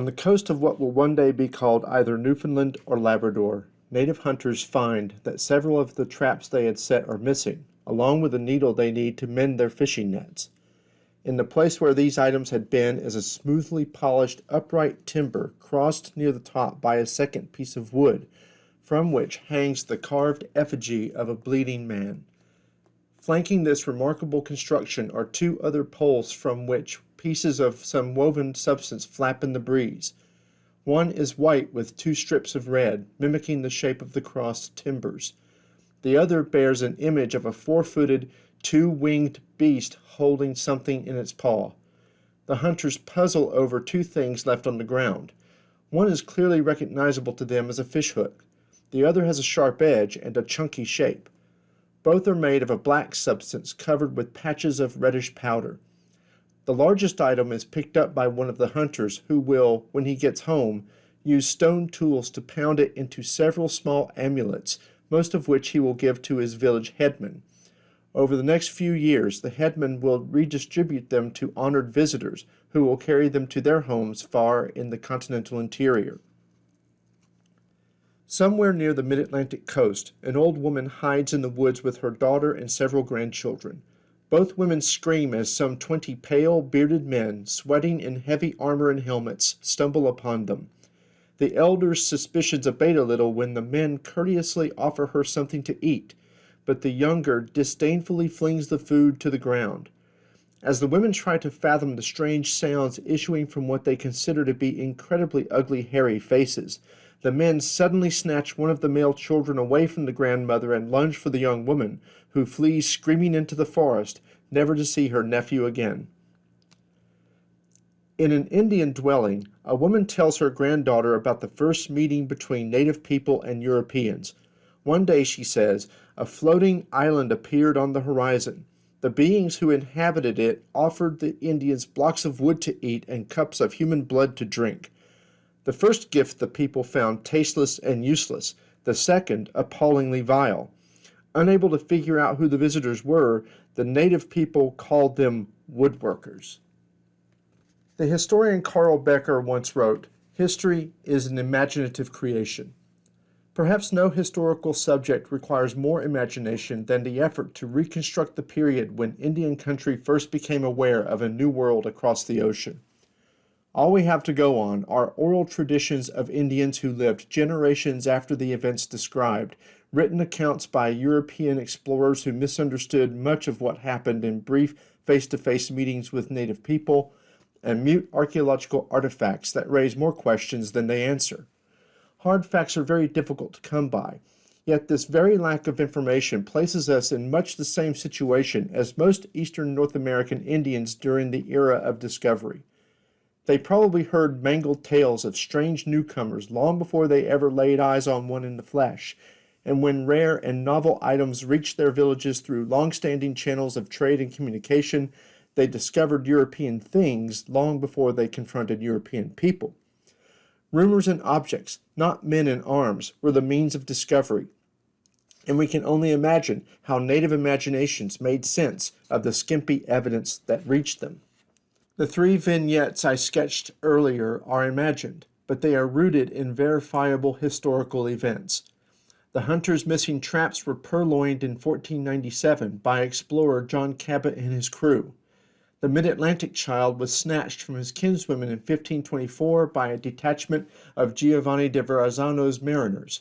On the coast of what will one day be called either Newfoundland or Labrador, native hunters find that several of the traps they had set are missing, along with the needle they need to mend their fishing nets. In the place where these items had been is a smoothly polished upright timber crossed near the top by a second piece of wood, from which hangs the carved effigy of a bleeding man. Flanking this remarkable construction are two other poles from which pieces of some woven substance flap in the breeze. One is white with two strips of red, mimicking the shape of the crossed timbers. The other bears an image of a four-footed, two-winged beast holding something in its paw. The hunters puzzle over two things left on the ground. One is clearly recognizable to them as a fishhook. The other has a sharp edge and a chunky shape. Both are made of a black substance covered with patches of reddish powder. The largest item is picked up by one of the hunters who will, when he gets home, use stone tools to pound it into several small amulets, most of which he will give to his village headman. Over the next few years, the headman will redistribute them to honored visitors who will carry them to their homes far in the continental interior. Somewhere near the mid-Atlantic coast, an old woman hides in the woods with her daughter and several grandchildren. Both women scream as some 20 pale, bearded men, sweating in heavy armor and helmets, stumble upon them. The elder's suspicions abate a little when the men courteously offer her something to eat, but the younger disdainfully flings the food to the ground. As the women try to fathom the strange sounds issuing from what they consider to be incredibly ugly, hairy faces, the men suddenly snatch one of the male children away from the grandmother and lunge for the young woman, who flees screaming into the forest, never to see her nephew again. In an Indian dwelling, a woman tells her granddaughter about the first meeting between native people and Europeans. One day, she says, a floating island appeared on the horizon. The beings who inhabited it offered the Indians blocks of wood to eat and cups of human blood to drink. The first gift the people found tasteless and useless, the second appallingly vile. Unable to figure out who the visitors were, the native people called them woodworkers. The historian Carl Becker once wrote, "History is an imaginative creation." Perhaps no historical subject requires more imagination than the effort to reconstruct the period when Indian country first became aware of a new world across the ocean. All we have to go on are oral traditions of Indians who lived generations after the events described, written accounts by European explorers who misunderstood much of what happened in brief face-to-face meetings with native people, and mute archaeological artifacts that raise more questions than they answer. Hard facts are very difficult to come by, yet this very lack of information places us in much the same situation as most Eastern North American Indians during the era of discovery. They probably heard mangled tales of strange newcomers long before they ever laid eyes on one in the flesh, and when rare and novel items reached their villages through long-standing channels of trade and communication, they discovered European things long before they confronted European people. Rumors and objects, not men in arms, were the means of discovery, and we can only imagine how native imaginations made sense of the skimpy evidence that reached them. The three vignettes I sketched earlier are imagined, but they are rooted in verifiable historical events. The hunters' missing traps were purloined in 1497 by explorer John Cabot and his crew. The mid-Atlantic child was snatched from his kinswomen in 1524 by a detachment of Giovanni de Verrazzano's mariners.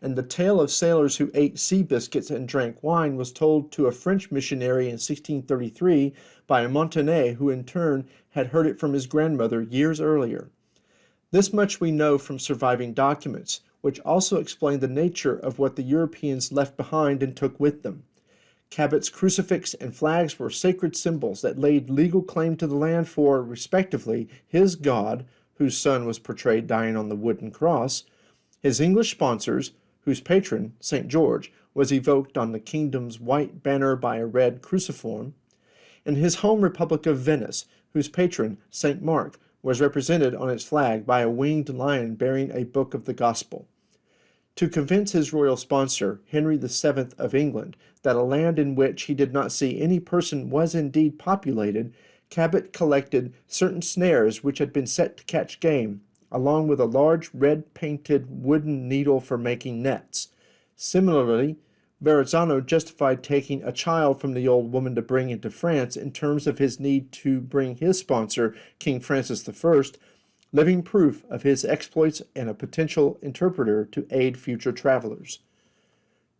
And the tale of sailors who ate sea biscuits and drank wine was told to a French missionary in 1633 by a Montagnais who in turn had heard it from his grandmother years earlier. This much we know from surviving documents, which also explain the nature of what the Europeans left behind and took with them. Cabot's crucifix and flags were sacred symbols that laid legal claim to the land for, respectively, his god, whose son was portrayed dying on the wooden cross, his English sponsors, whose patron, St. George, was evoked on the kingdom's white banner by a red cruciform, and his home republic of Venice, whose patron, St. Mark, was represented on its flag by a winged lion bearing a book of the gospel. To convince his royal sponsor, Henry VII of England, that a land in which he did not see any person was indeed populated, Cabot collected certain snares which had been set to catch game, along with a large red-painted wooden needle for making nets. Similarly, Verrazzano justified taking a child from the old woman to bring into France in terms of his need to bring his sponsor, King Francis I, living proof of his exploits and a potential interpreter to aid future travelers.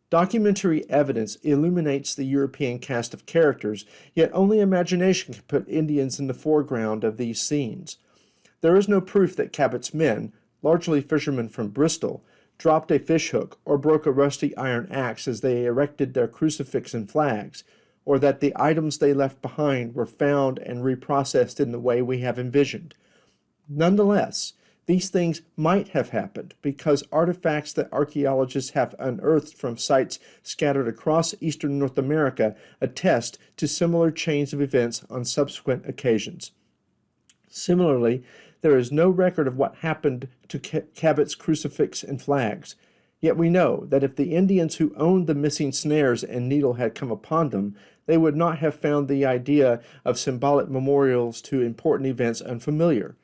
Documentary evidence illuminates the European cast of characters, yet only imagination can put Indians in the foreground of these scenes. There is no proof that Cabot's men, largely fishermen from Bristol, dropped a fishhook or broke a rusty iron axe as they erected their crucifix and flags, or that the items they left behind were found and reprocessed in the way we have envisioned. Nonetheless, these things might have happened because artifacts that archaeologists have unearthed from sites scattered across eastern North America attest to similar chains of events on subsequent occasions. Similarly, there is no record of what happened to Cabot's crucifix and flags. Yet we know that if the Indians who owned the missing snares and needle had come upon them, they would not have found the idea of symbolic memorials to important events unfamiliar.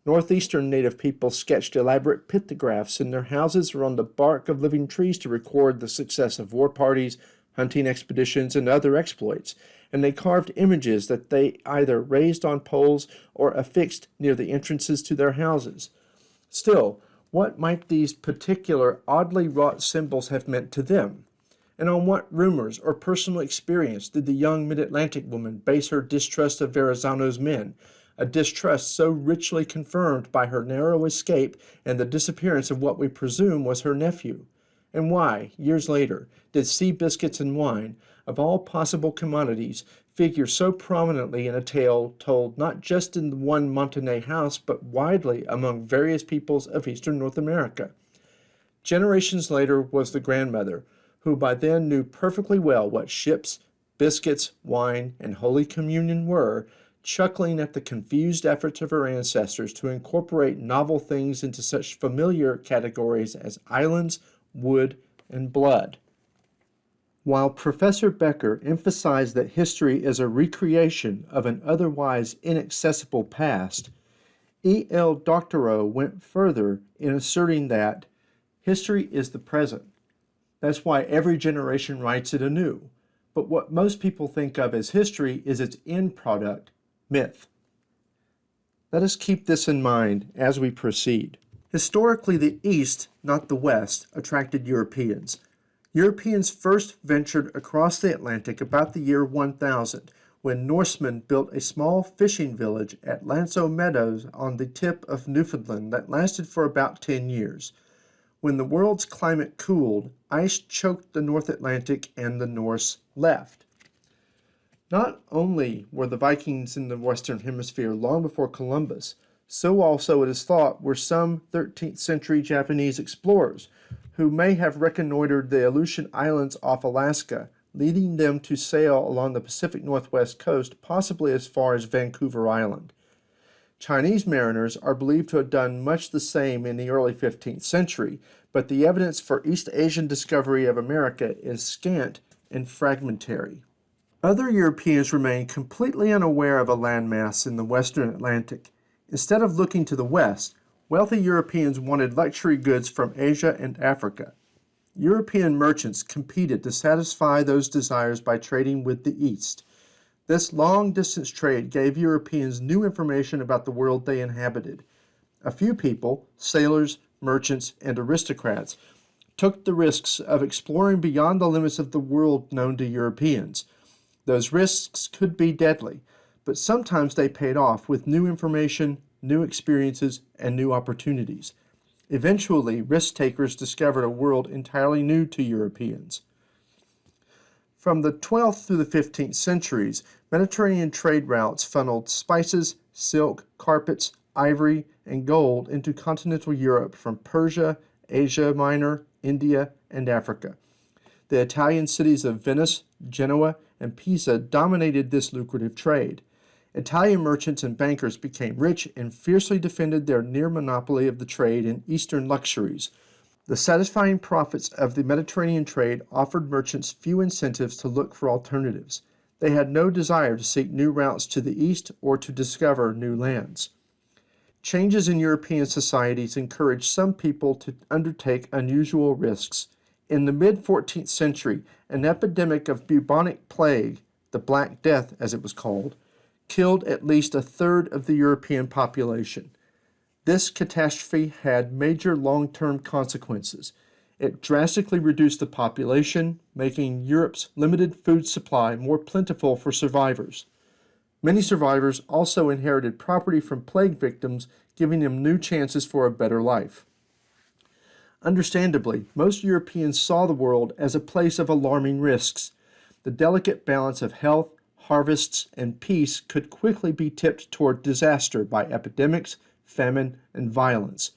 Northeastern native people sketched elaborate pictographs in their houses or on the bark of living trees to record the success of war parties, hunting expeditions, and other exploits, and they carved images that they either raised on poles or affixed near the entrances to their houses. Still, what might these particular oddly wrought symbols have meant to them? And on what rumors or personal experience did the young mid-Atlantic woman base her distrust of Verrazzano's men, a distrust so richly confirmed by her narrow escape and the disappearance of what we presume was her nephew? And why, years later, did sea biscuits and wine, of all possible commodities, figure so prominently in a tale told not just in the one Montagnais house, but widely among various peoples of eastern North America? Generations later was the grandmother, who by then knew perfectly well what ships, biscuits, wine, and Holy Communion were, chuckling at the confused efforts of her ancestors to incorporate novel things into such familiar categories as islands, wood, and blood. While Professor Becker emphasized that history is a recreation of an otherwise inaccessible past, E.L. Doctorow went further in asserting that history is the present. That's why every generation writes it anew. But what most people think of as history is its end product, myth. Let us keep this in mind as we proceed. Historically, the East, not the West, attracted Europeans. Europeans first ventured across the Atlantic about the year 1000, when Norsemen built a small fishing village at Lanso Meadows on the tip of Newfoundland that lasted for about 10 years. When the world's climate cooled, ice choked the North Atlantic and the Norse left. Not only were the Vikings in the Western Hemisphere long before Columbus, so also it is thought were some 13th century Japanese explorers who may have reconnoitered the Aleutian Islands off Alaska, leading them to sail along the Pacific Northwest coast, possibly as far as Vancouver Island. Chinese mariners are believed to have done much the same in the early 15th century, but the evidence for East Asian discovery of America is scant and fragmentary. Other Europeans remained completely unaware of a landmass in the Western Atlantic. Instead of looking to the West, wealthy Europeans wanted luxury goods from Asia and Africa. European merchants competed to satisfy those desires by trading with the East. This long-distance trade gave Europeans new information about the world they inhabited. A few people, sailors, merchants, and aristocrats, took the risks of exploring beyond the limits of the world known to Europeans. Those risks could be deadly, but sometimes they paid off with new information, new experiences, and new opportunities. Eventually, risk-takers discovered a world entirely new to Europeans. From the 12th through the 15th centuries, Mediterranean trade routes funneled spices, silk, carpets, ivory, and gold into continental Europe from Persia, Asia Minor, India, and Africa. The Italian cities of Venice, Genoa, and Pisa dominated this lucrative trade. Italian merchants and bankers became rich and fiercely defended their near monopoly of the trade in Eastern luxuries. The satisfying profits of the Mediterranean trade offered merchants few incentives to look for alternatives. They had no desire to seek new routes to the east or to discover new lands. Changes in European societies encouraged some people to undertake unusual risks. In the mid-14th century, an epidemic of bubonic plague, the Black Death as it was called, killed at least a third of the European population. This catastrophe had major long-term consequences. It drastically reduced the population, making Europe's limited food supply more plentiful for survivors. Many survivors also inherited property from plague victims, giving them new chances for a better life. Understandably, most Europeans saw the world as a place of alarming risks. The delicate balance of health, harvests, and peace could quickly be tipped toward disaster by epidemics, famine, and violence.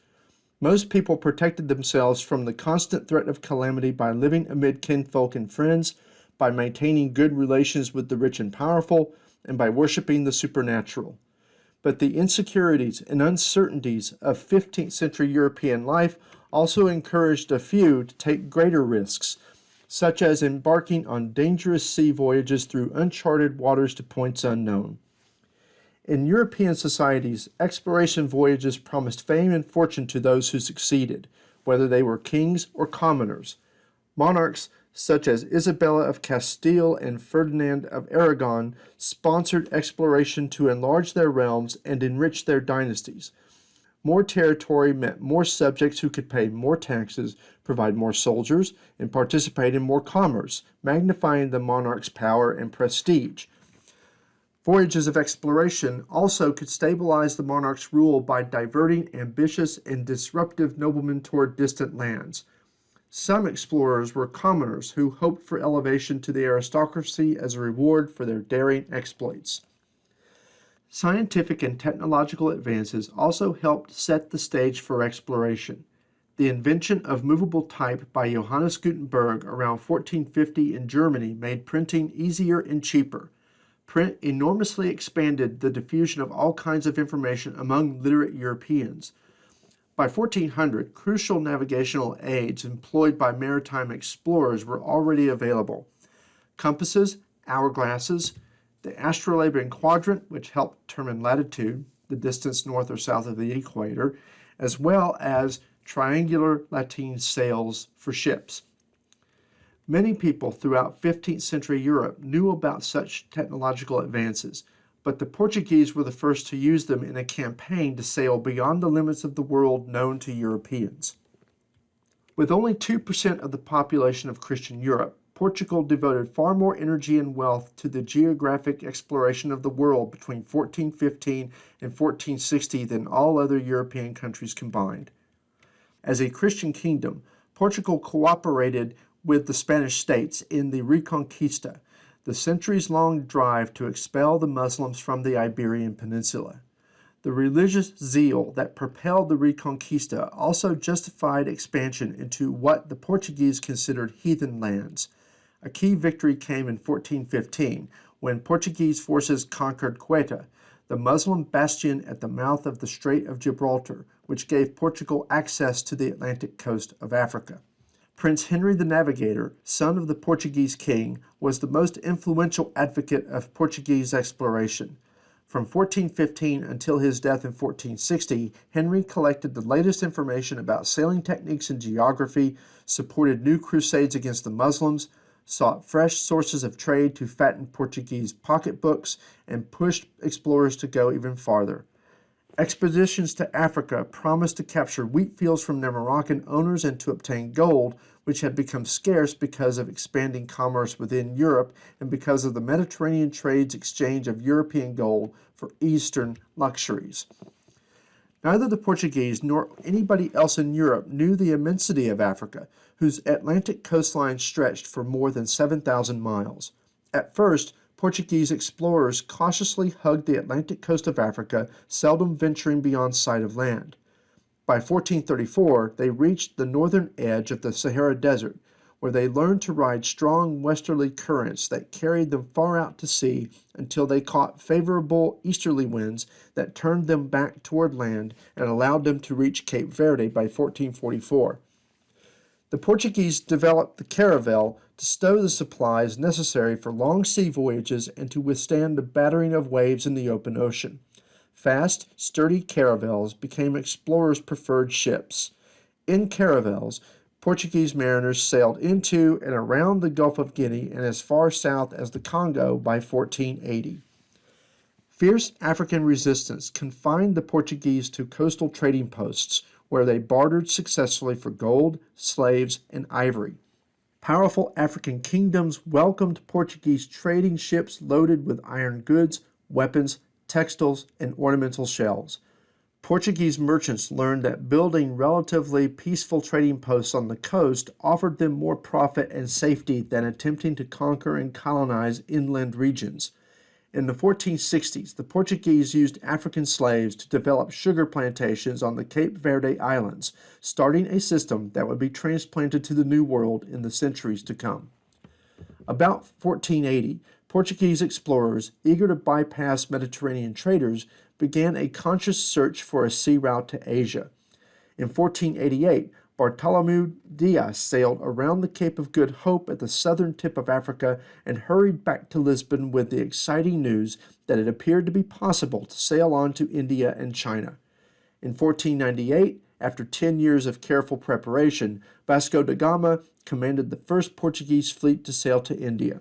Most people protected themselves from the constant threat of calamity by living amid kinfolk and friends, by maintaining good relations with the rich and powerful, and by worshiping the supernatural. But the insecurities and uncertainties of 15th century European life also encouraged a few to take greater risks, such as embarking on dangerous sea voyages through uncharted waters to points unknown. In European societies, exploration voyages promised fame and fortune to those who succeeded, whether they were kings or commoners. Monarchs such as Isabella of Castile and Ferdinand of Aragon sponsored exploration to enlarge their realms and enrich their dynasties. More territory meant more subjects who could pay more taxes, provide more soldiers, and participate in more commerce, magnifying the monarch's power and prestige. Voyages of exploration also could stabilize the monarch's rule by diverting ambitious and disruptive noblemen toward distant lands. Some explorers were commoners who hoped for elevation to the aristocracy as a reward for their daring exploits. Scientific and technological advances also helped set the stage for exploration. The invention of movable type by Johannes Gutenberg around 1450 in Germany made printing easier and cheaper. Print enormously expanded the diffusion of all kinds of information among literate Europeans. By 1400, crucial navigational aids employed by maritime explorers were already available. Compasses, hourglasses, the Astrolabe quadrant, which helped determine latitude, the distance north or south of the equator, as well as triangular lateen sails for ships. Many people throughout 15th century Europe knew about such technological advances, but the Portuguese were the first to use them in a campaign to sail beyond the limits of the world known to Europeans. With only 2% of the population of Christian Europe, Portugal devoted far more energy and wealth to the geographic exploration of the world between 1415 and 1460 than all other European countries combined. As a Christian kingdom, Portugal cooperated with the Spanish states in the Reconquista, the centuries-long drive to expel the Muslims from the Iberian Peninsula. The religious zeal that propelled the Reconquista also justified expansion into what the Portuguese considered heathen lands. A key victory came in 1415, when Portuguese forces conquered Ceuta, the Muslim bastion at the mouth of the Strait of Gibraltar, which gave Portugal access to the Atlantic coast of Africa. Prince Henry the Navigator, son of the Portuguese king, was the most influential advocate of Portuguese exploration. From 1415 until his death in 1460, Henry collected the latest information about sailing techniques and geography, supported new crusades against the Muslims, sought fresh sources of trade to fatten Portuguese pocketbooks, and pushed explorers to go even farther. Expeditions to Africa promised to capture wheat fields from their Moroccan owners and to obtain gold, which had become scarce because of expanding commerce within Europe and because of the Mediterranean trade's exchange of European gold for Eastern luxuries. Neither the Portuguese nor anybody else in Europe knew the immensity of Africa, whose Atlantic coastline stretched for more than 7,000 miles. At first, Portuguese explorers cautiously hugged the Atlantic coast of Africa, seldom venturing beyond sight of land. By 1434, they reached the northern edge of the Sahara Desert, where they learned to ride strong westerly currents that carried them far out to sea until they caught favorable easterly winds that turned them back toward land and allowed them to reach Cape Verde by 1444. The Portuguese developed the caravel to stow the supplies necessary for long sea voyages and to withstand the battering of waves in the open ocean. Fast, sturdy caravels became explorers' preferred ships. In caravels, Portuguese mariners sailed into and around the Gulf of Guinea and as far south as the Congo by 1480. Fierce African resistance confined the Portuguese to coastal trading posts, where they bartered successfully for gold, slaves, and ivory. Powerful African kingdoms welcomed Portuguese trading ships loaded with iron goods, weapons, textiles, and ornamental shells. Portuguese merchants learned that building relatively peaceful trading posts on the coast offered them more profit and safety than attempting to conquer and colonize inland regions. In the 1460s, the Portuguese used African slaves to develop sugar plantations on the Cape Verde Islands, starting a system that would be transplanted to the New World in the centuries to come. About 1480, Portuguese explorers, eager to bypass Mediterranean traders, began a conscious search for a sea route to Asia. In 1488, Bartolomeu Dias sailed around the Cape of Good Hope at the southern tip of Africa and hurried back to Lisbon with the exciting news that it appeared to be possible to sail on to India and China. In 1498, after 10 years of careful preparation, Vasco da Gama commanded the first Portuguese fleet to sail to India.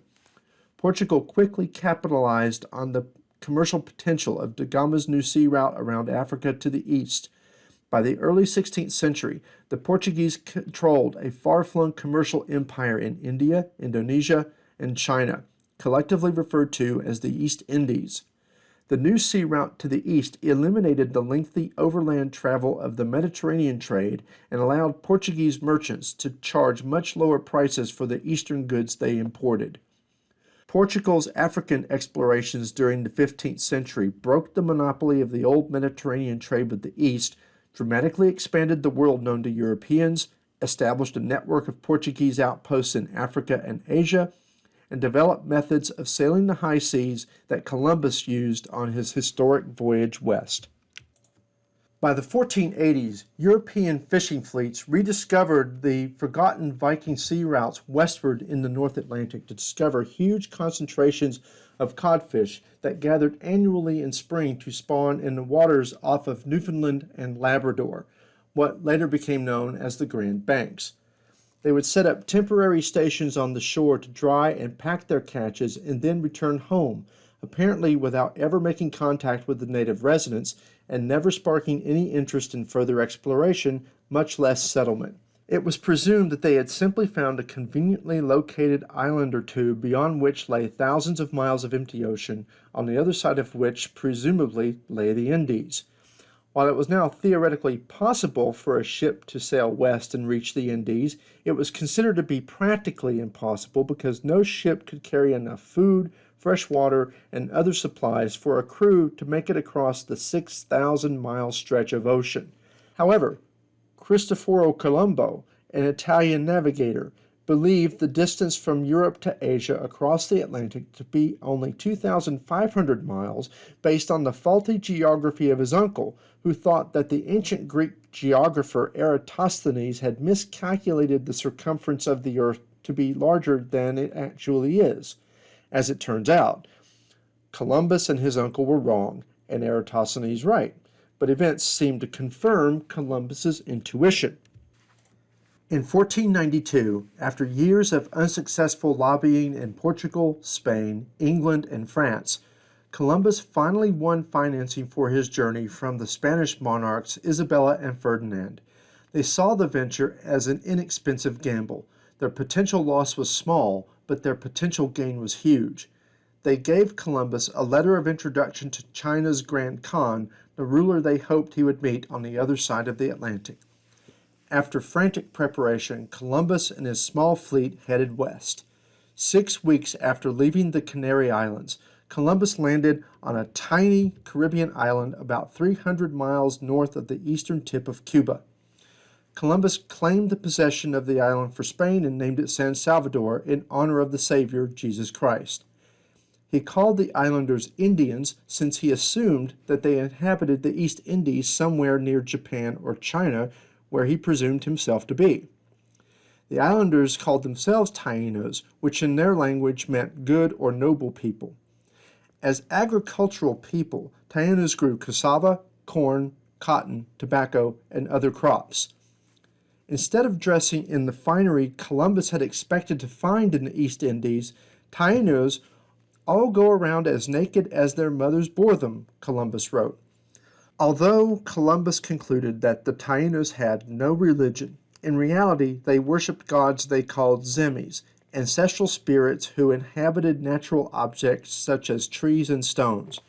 Portugal quickly capitalized on the commercial potential of da Gama's new sea route around Africa to the east. By the early 16th century, the Portuguese controlled a far-flung commercial empire in India, Indonesia, and China, collectively referred to as the East Indies. The new sea route to the east eliminated the lengthy overland travel of the Mediterranean trade and allowed Portuguese merchants to charge much lower prices for the eastern goods they imported. Portugal's African explorations during the 15th century broke the monopoly of the old Mediterranean trade with the East, dramatically expanded the world known to Europeans, established a network of Portuguese outposts in Africa and Asia, and developed methods of sailing the high seas that Columbus used on his historic voyage west. By the 1480s, European fishing fleets rediscovered the forgotten Viking sea routes westward in the North Atlantic to discover huge concentrations of codfish that gathered annually in spring to spawn in the waters off of Newfoundland and Labrador, what later became known as the Grand Banks. They would set up temporary stations on the shore to dry and pack their catches and then return home, apparently without ever making contact with the native residents and never sparking any interest in further exploration, much less settlement. It was presumed that they had simply found a conveniently located island or two beyond which lay thousands of miles of empty ocean, on the other side of which presumably lay the Indies. While it was now theoretically possible for a ship to sail west and reach the Indies, it was considered to be practically impossible because no ship could carry enough food, fresh water, and other supplies for a crew to make it across the 6,000-mile stretch of ocean. However, Cristoforo Colombo, an Italian navigator, believed the distance from Europe to Asia across the Atlantic to be only 2,500 miles based on the faulty geography of his uncle, who thought that the ancient Greek geographer Eratosthenes had miscalculated the circumference of the Earth to be larger than it actually is. As it turns out, Columbus and his uncle were wrong, and Eratosthenes right, but events seem to confirm Columbus's intuition. In 1492, after years of unsuccessful lobbying in Portugal, Spain, England, and France, Columbus finally won financing for his journey from the Spanish monarchs Isabella and Ferdinand. They saw the venture as an inexpensive gamble. Their potential loss was small, but their potential gain was huge. They gave Columbus a letter of introduction to China's Grand Khan, the ruler they hoped he would meet on the other side of the Atlantic. After frantic preparation, Columbus and his small fleet headed west. 6 weeks after leaving the Canary Islands, Columbus landed on a tiny Caribbean island about 300 miles north of the eastern tip of Cuba. Columbus claimed the possession of the island for Spain and named it San Salvador in honor of the Savior, Jesus Christ. He called the islanders Indians since he assumed that they inhabited the East Indies somewhere near Japan or China, where he presumed himself to be. The islanders called themselves Taínos, which in their language meant good or noble people. As agricultural people, Taínos grew cassava, corn, cotton, tobacco, and other crops. Instead of dressing in the finery Columbus had expected to find in the East Indies, Taínos all go around as naked as their mothers bore them, Columbus wrote. Although Columbus concluded that the Taínos had no religion, in reality they worshipped gods they called Zemis, ancestral spirits who inhabited natural objects such as trees and stones.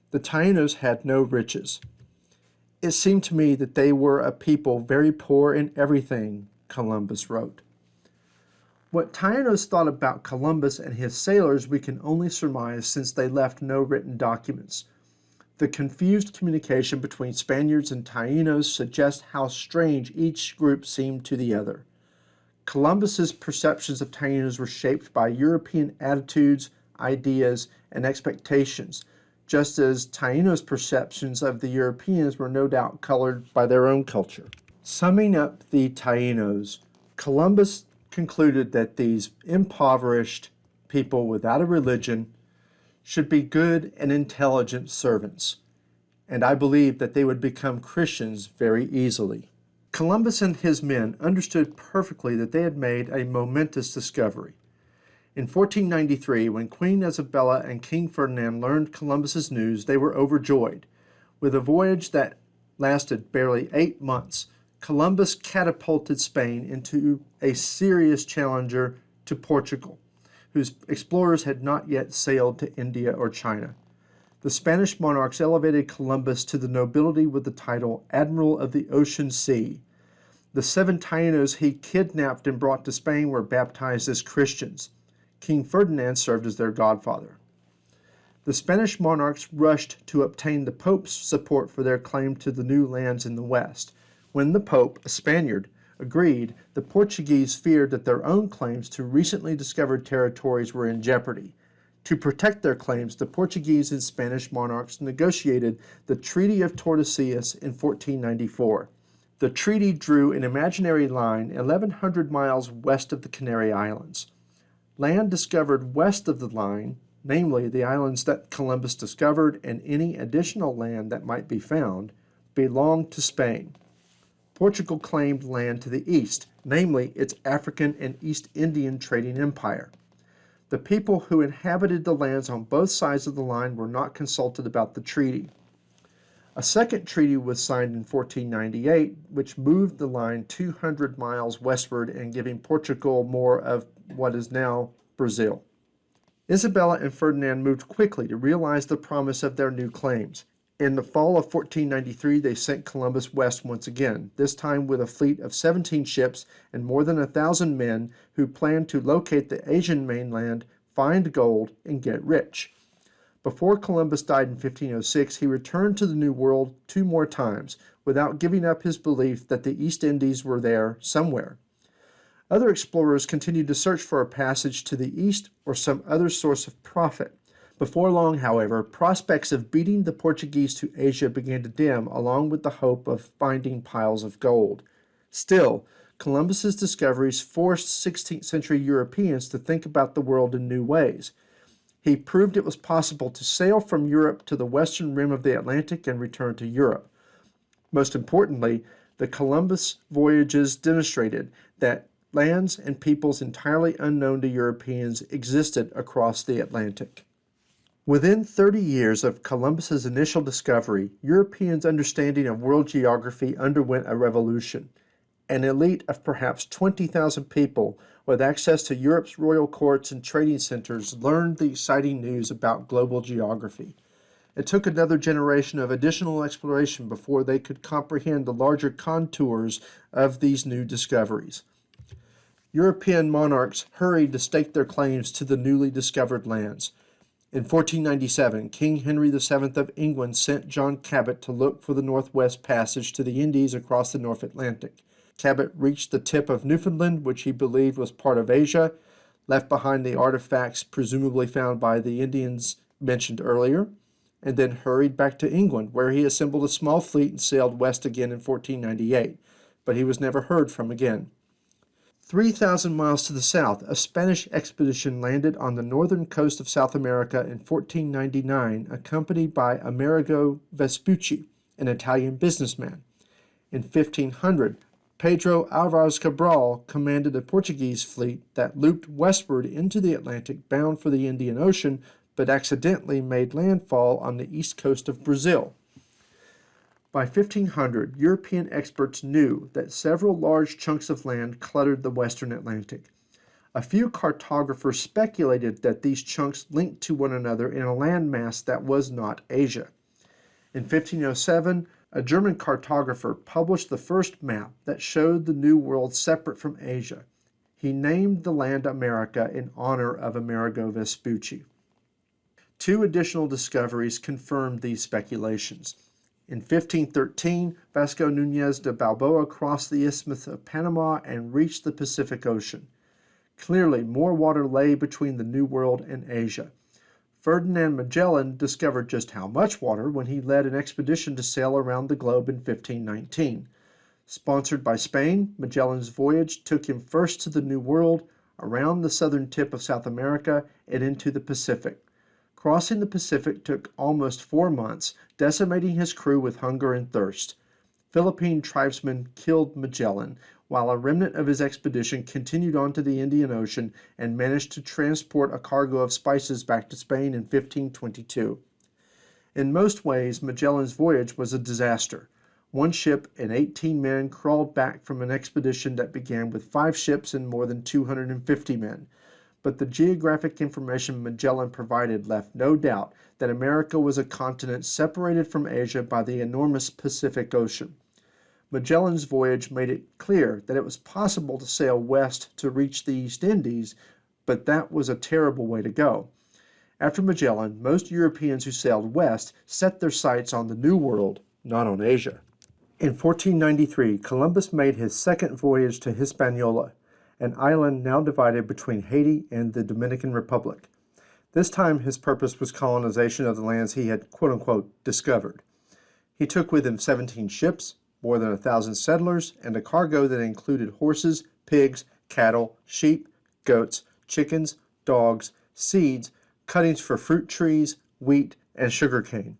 The Taínos had no riches. It seemed to me that they were a people very poor in everything, Columbus wrote. What Taínos thought about Columbus and his sailors we can only surmise, since they left no written documents. The confused communication between Spaniards and Taínos suggests how strange each group seemed to the other. Columbus's perceptions of Taínos were shaped by European attitudes, ideas, and expectations, just as Taínos' perceptions of the Europeans were no doubt colored by their own culture. Summing up the Taínos, Columbus concluded that these impoverished people without a religion should be good and intelligent servants, and I believe that they would become Christians very easily. Columbus and his men understood perfectly that they had made a momentous discovery. In 1493, when Queen Isabella and King Ferdinand learned Columbus's news, they were overjoyed. With a voyage that lasted barely 8 months, Columbus catapulted Spain into a serious challenger to Portugal, whose explorers had not yet sailed to India or China. The Spanish monarchs elevated Columbus to the nobility with the title Admiral of the Ocean Sea. The 7 Taínos he kidnapped and brought to Spain were baptized as Christians. King Ferdinand served as their godfather. The Spanish monarchs rushed to obtain the Pope's support for their claim to the new lands in the West. When the Pope, a Spaniard, agreed, the Portuguese feared that their own claims to recently discovered territories were in jeopardy. To protect their claims, the Portuguese and Spanish monarchs negotiated the Treaty of Tordesillas in 1494. The treaty drew an imaginary line 1,100 miles west of the Canary Islands. Land discovered west of the line, namely the islands that Columbus discovered and any additional land that might be found, belonged to Spain. Portugal claimed land to the east, namely its African and East Indian trading empire. The people who inhabited the lands on both sides of the line were not consulted about the treaty. A second treaty was signed in 1498, which moved the line 200 miles westward and giving Portugal more of what is now Brazil. Isabella and Ferdinand moved quickly to realize the promise of their new claims. In the fall of 1493, they sent Columbus west once again, this time with a fleet of 17 ships and more than 1,000 men who planned to locate the Asian mainland, find gold, and get rich. Before Columbus died in 1506, he returned to the New World 2 more times, without giving up his belief that the East Indies were there somewhere. Other explorers continued to search for a passage to the east or some other source of profit. Before long, however, prospects of beating the Portuguese to Asia began to dim, along with the hope of finding piles of gold. Still, Columbus's discoveries forced 16th century Europeans to think about the world in new ways. He proved it was possible to sail from Europe to the western rim of the Atlantic and return to Europe. Most importantly, the Columbus voyages demonstrated that lands and peoples entirely unknown to Europeans existed across the Atlantic. Within 30 years of Columbus's initial discovery, Europeans' understanding of world geography underwent a revolution. An elite of perhaps 20,000 people with access to Europe's royal courts and trading centers learned the exciting news about global geography. It took another generation of additional exploration before they could comprehend the larger contours of these new discoveries. European monarchs hurried to stake their claims to the newly discovered lands. In 1497, King Henry VII of England sent John Cabot to look for the Northwest Passage to the Indies across the North Atlantic. Cabot reached the tip of Newfoundland, which he believed was part of Asia, left behind the artifacts presumably found by the Indians mentioned earlier, and then hurried back to England, where he assembled a small fleet and sailed west again in 1498, but he was never heard from again. 3,000 miles to the south, a Spanish expedition landed on the northern coast of South America in 1499, accompanied by Amerigo Vespucci, an Italian businessman. In 1500, Pedro Alvarez Cabral commanded a Portuguese fleet that looped westward into the Atlantic bound for the Indian Ocean, but accidentally made landfall on the east coast of Brazil. By 1500, European experts knew that several large chunks of land cluttered the western Atlantic. A few cartographers speculated that these chunks linked to one another in a landmass that was not Asia. In 1507, a German cartographer published the first map that showed the New World separate from Asia. He named the land America in honor of Amerigo Vespucci. Two additional discoveries confirmed these speculations. In 1513, Vasco Núñez de Balboa crossed the Isthmus of Panama and reached the Pacific Ocean. Clearly, more water lay between the New World and Asia. Ferdinand Magellan discovered just how much water when he led an expedition to sail around the globe in 1519. Sponsored by Spain, Magellan's voyage took him first to the New World, around the southern tip of South America, and into the Pacific. Crossing the Pacific took almost 4 months, decimating his crew with hunger and thirst. Philippine tribesmen killed Magellan, while a remnant of his expedition continued on to the Indian Ocean and managed to transport a cargo of spices back to Spain in 1522. In most ways, Magellan's voyage was a disaster. One ship and 18 men crawled back from an expedition that began with 5 ships and more than 250 men. But the geographic information Magellan provided left no doubt that America was a continent separated from Asia by the enormous Pacific Ocean. Magellan's voyage made it clear that it was possible to sail west to reach the East Indies, but that was a terrible way to go. After Magellan, most Europeans who sailed west set their sights on the New World, not on Asia. In 1493, Columbus made his second voyage to Hispaniola, an island now divided between Haiti and the Dominican Republic. This time his purpose was colonization of the lands he had quote-unquote discovered. He took with him 17 ships, more than 1,000 settlers, and a cargo that included horses, pigs, cattle, sheep, goats, chickens, dogs, seeds, cuttings for fruit trees, wheat, and sugarcane.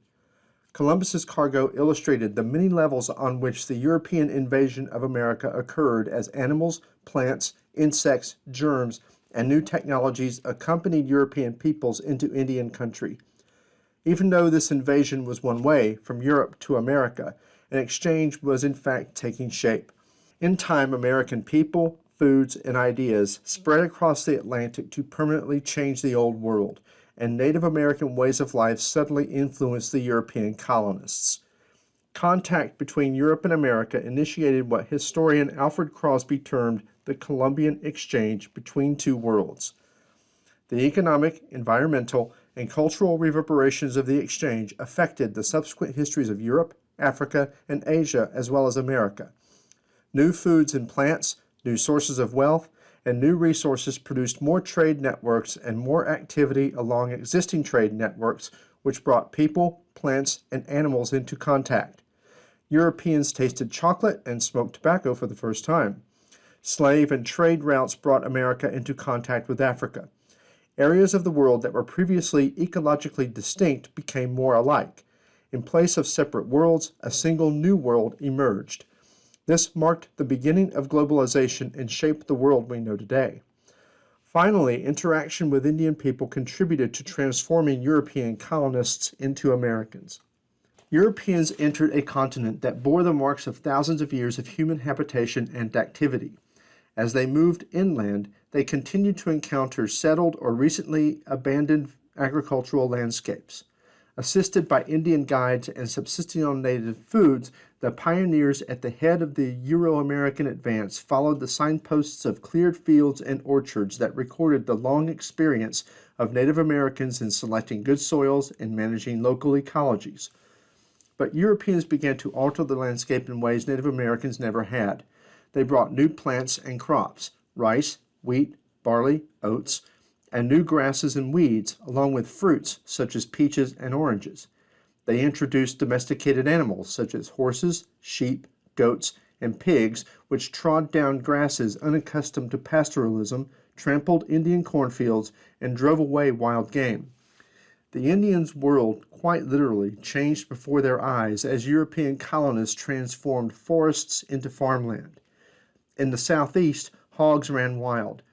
Columbus's cargo illustrated the many levels on which the European invasion of America occurred as animals, plants, insects, germs, and new technologies accompanied European peoples into Indian country. Even though this invasion was one way, from Europe to America, an exchange was in fact taking shape. In time, American people, foods, and ideas spread across the Atlantic to permanently change the Old World, and Native American ways of life subtly influenced the European colonists. Contact between Europe and America initiated what historian Alfred Crosby termed the Columbian Exchange between two worlds. The economic, environmental, and cultural reverberations of the exchange affected the subsequent histories of Europe, Africa, and Asia, as well as America. New foods and plants, new sources of wealth, and new resources produced more trade networks and more activity along existing trade networks, which brought people, plants, and animals into contact. Europeans tasted chocolate and smoked tobacco for the first time. Slave and trade routes brought America into contact with Africa. Areas of the world that were previously ecologically distinct became more alike. In place of separate worlds, a single new world emerged. This marked the beginning of globalization and shaped the world we know today. Finally, interaction with Indian people contributed to transforming European colonists into Americans. Europeans entered a continent that bore the marks of thousands of years of human habitation and activity. As they moved inland, they continued to encounter settled or recently abandoned agricultural landscapes. Assisted by Indian guides and subsisting on native foods, the pioneers at the head of the Euro-American advance followed the signposts of cleared fields and orchards that recorded the long experience of Native Americans in selecting good soils and managing local ecologies. But Europeans began to alter the landscape in ways Native Americans never had. They brought new plants and crops, rice, wheat, barley, oats, and new grasses and weeds, along with fruits such as peaches and oranges. They introduced domesticated animals such as horses, sheep, goats, and pigs, which trod down grasses unaccustomed to pastoralism, trampled Indian cornfields, and drove away wild game. The Indians' world, quite literally, changed before their eyes as European colonists transformed forests into farmland. In the southeast, hogs ran wild.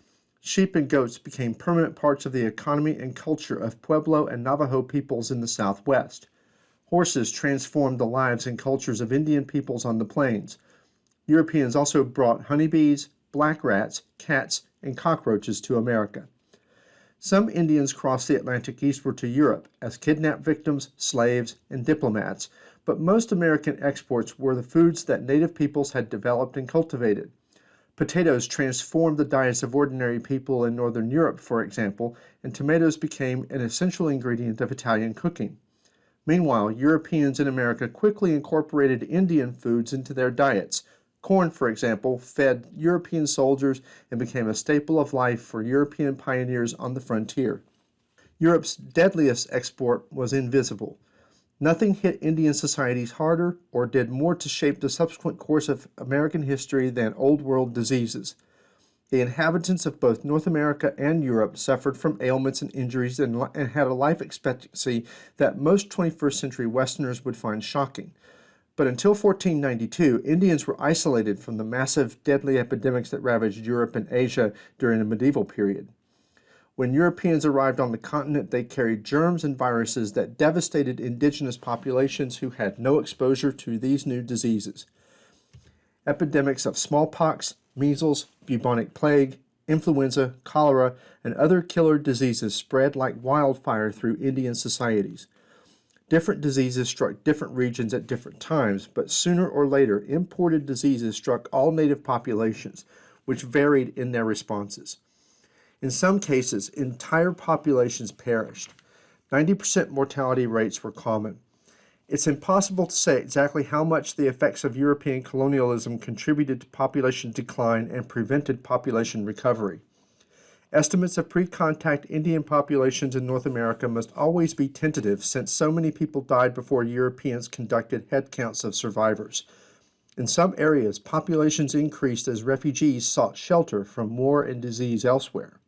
Sheep and goats became permanent parts of the economy and culture of Pueblo and Navajo peoples in the southwest. Horses transformed the lives and cultures of Indian peoples on the plains. Europeans also brought honeybees, black rats, cats, and cockroaches to America. Some Indians crossed the Atlantic eastward to Europe as kidnapped victims, slaves, and diplomats, but most American exports were the foods that native peoples had developed and cultivated. Potatoes transformed the diets of ordinary people in northern Europe, for example, and tomatoes became an essential ingredient of Italian cooking. Meanwhile, Europeans in America quickly incorporated Indian foods into their diets. Corn, for example, fed European soldiers and became a staple of life for European pioneers on the frontier. Europe's deadliest export was invisible. Nothing hit Indian societies harder or did more to shape the subsequent course of American history than Old World diseases. The inhabitants of both North America and Europe suffered from ailments and injuries and had a life expectancy that most 21st century Westerners would find shocking. But until 1492, Indians were isolated from the massive, deadly epidemics that ravaged Europe and Asia during the medieval period. When Europeans arrived on the continent, they carried germs and viruses that devastated indigenous populations who had no exposure to these new diseases. Epidemics of smallpox, measles, bubonic plague, influenza, cholera, and other killer diseases spread like wildfire through Indian societies. Different diseases struck different regions at different times, but sooner or later, imported diseases struck all native populations, which varied in their responses. In some cases, entire populations perished. 90% mortality rates were common. It's impossible to say exactly how much the effects of European colonialism contributed to population decline and prevented population recovery. Estimates of pre-contact Indian populations in North America must always be tentative since so many people died before Europeans conducted head counts of survivors. In some areas, populations increased as refugees sought shelter from war and disease elsewhere.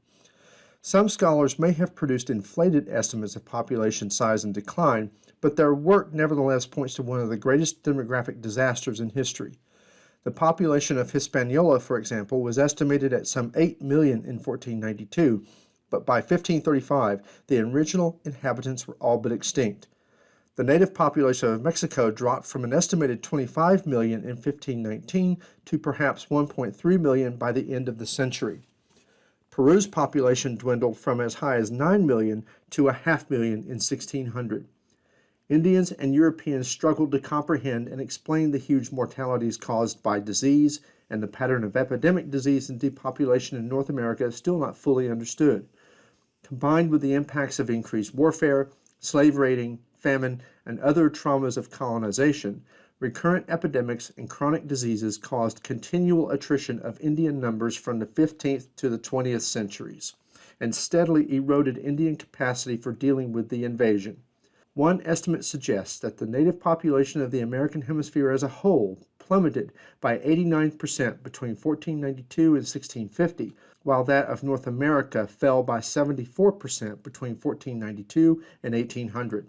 Some scholars may have produced inflated estimates of population size and decline, but their work nevertheless points to one of the greatest demographic disasters in history. The population of Hispaniola, for example, was estimated at some 8 million in 1492, but by 1535, the original inhabitants were all but extinct. The native population of Mexico dropped from an estimated 25 million in 1519 to perhaps 1.3 million by the end of the century. Peru's population dwindled from as high as 9 million to a half million in 1600. Indians and Europeans struggled to comprehend and explain the huge mortalities caused by disease, and the pattern of epidemic disease and depopulation in North America is still not fully understood. Combined with the impacts of increased warfare, slave raiding, famine, and other traumas of colonization, recurrent epidemics and chronic diseases caused continual attrition of Indian numbers from the 15th to the 20th centuries, and steadily eroded Indian capacity for dealing with the invasion. One estimate suggests that the native population of the American hemisphere as a whole plummeted by 89% between 1492 and 1650, while that of North America fell by 74% between 1492 and 1800.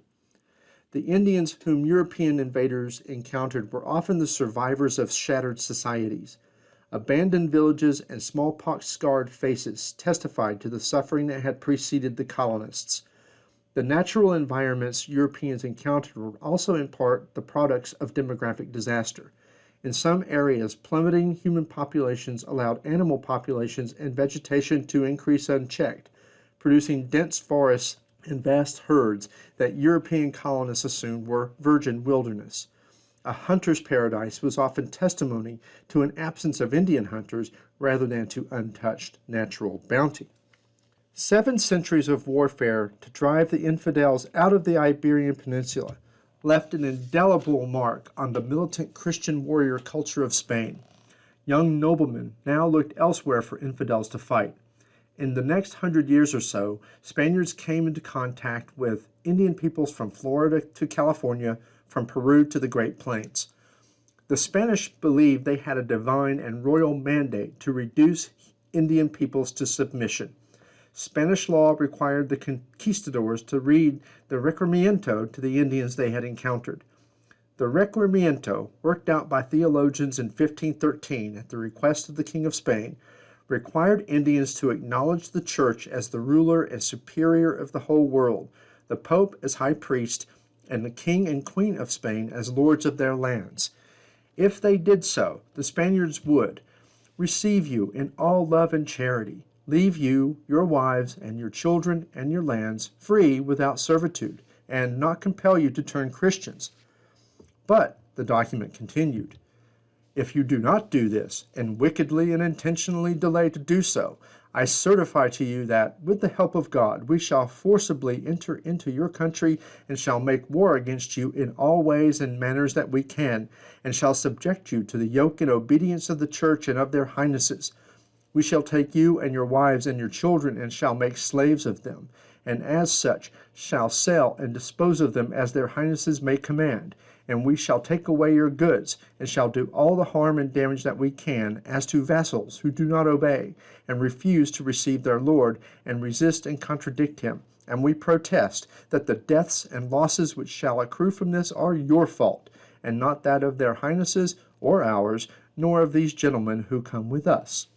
The Indians whom European invaders encountered were often the survivors of shattered societies. Abandoned villages and smallpox-scarred faces testified to the suffering that had preceded the colonists. The natural environments Europeans encountered were also in part the products of demographic disaster. In some areas, plummeting human populations allowed animal populations and vegetation to increase unchecked, producing dense forests and vast herds that European colonists assumed were virgin wilderness. A hunter's paradise was often testimony to an absence of Indian hunters rather than to untouched natural bounty. 7 centuries of warfare to drive the infidels out of the Iberian Peninsula left an indelible mark on the militant Christian warrior culture of Spain. Young noblemen now looked elsewhere for infidels to fight. In the next 100 years or so, Spaniards came into contact with Indian peoples from Florida to California, from Peru to the Great Plains. The Spanish believed they had a divine and royal mandate to reduce Indian peoples to submission. Spanish law required the conquistadors to read the Requerimiento to the Indians they had encountered. The Requerimiento, worked out by theologians in 1513 at the request of the King of Spain, required Indians to acknowledge the Church as the ruler and superior of the whole world, the Pope as high priest, and the King and Queen of Spain as lords of their lands. If they did so, the Spaniards would receive you in all love and charity, leave you, your wives, and your children, and your lands free without servitude, and not compel you to turn Christians. But, the document continued, if you do not do this, and wickedly and intentionally delay to do so, I certify to you that, with the help of God, we shall forcibly enter into your country, and shall make war against you in all ways and manners that we can, and shall subject you to the yoke and obedience of the Church and of their highnesses. We shall take you and your wives and your children, and shall make slaves of them, and as such shall sell and dispose of them as their highnesses may command. And we shall take away your goods, and shall do all the harm and damage that we can, as to vassals who do not obey, and refuse to receive their lord, and resist and contradict him. And we protest that the deaths and losses which shall accrue from this are your fault, and not that of their highnesses or ours, nor of these gentlemen who come with us.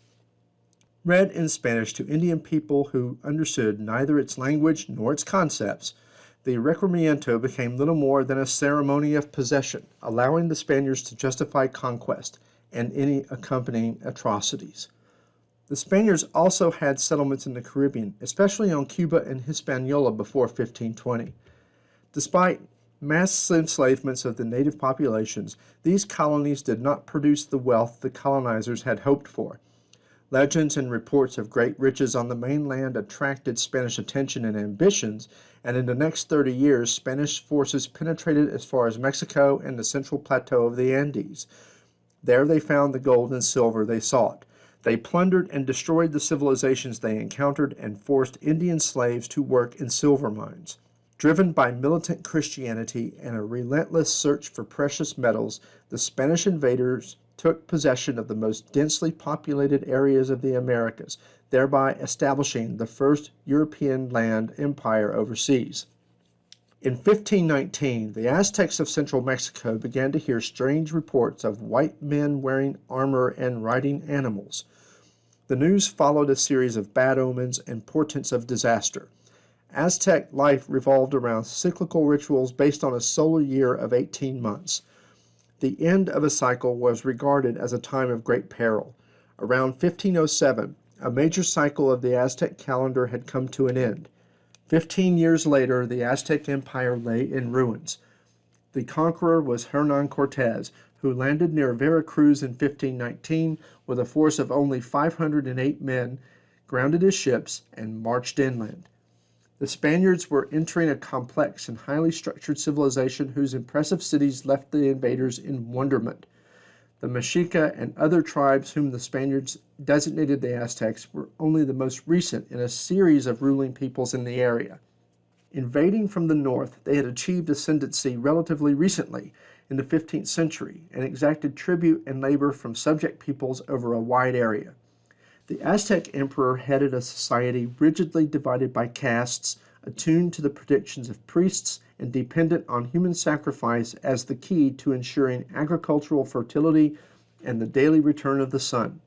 Read in Spanish to Indian people who understood neither its language nor its concepts, the Requerimiento became little more than a ceremony of possession, allowing the Spaniards to justify conquest and any accompanying atrocities. The Spaniards also had settlements in the Caribbean, especially on Cuba and Hispaniola before 1520. Despite mass enslavements of the native populations, these colonies did not produce the wealth the colonizers had hoped for. Legends and reports of great riches on the mainland attracted Spanish attention and ambitions, and in the next 30 years, Spanish forces penetrated as far as Mexico and the central plateau of the Andes. There they found the gold and silver they sought. They plundered and destroyed the civilizations they encountered and forced Indian slaves to work in silver mines. Driven by militant Christianity and a relentless search for precious metals, the Spanish invaders took possession of the most densely populated areas of the Americas, thereby establishing the first European land empire overseas. In 1519, the Aztecs of central Mexico began to hear strange reports of white men wearing armor and riding animals. The news followed a series of bad omens and portents of disaster. Aztec life revolved around cyclical rituals based on a solar year of 18 months. The end of a cycle was regarded as a time of great peril. Around 1507, a major cycle of the Aztec calendar had come to an end. 15 years later, the Aztec Empire lay in ruins. The conqueror was Hernán Cortés, who landed near Veracruz in 1519 with a force of only 508 men, grounded his ships, and marched inland. The Spaniards were entering a complex and highly structured civilization whose impressive cities left the invaders in wonderment. The Mexica and other tribes whom the Spaniards designated the Aztecs were only the most recent in a series of ruling peoples in the area. Invading from the north, they had achieved ascendancy relatively recently, in the 15th century, and exacted tribute and labor from subject peoples over a wide area. The Aztec emperor headed a society rigidly divided by castes, attuned to the predictions of priests, and dependent on human sacrifice as the key to ensuring agricultural fertility and the daily return of the sun.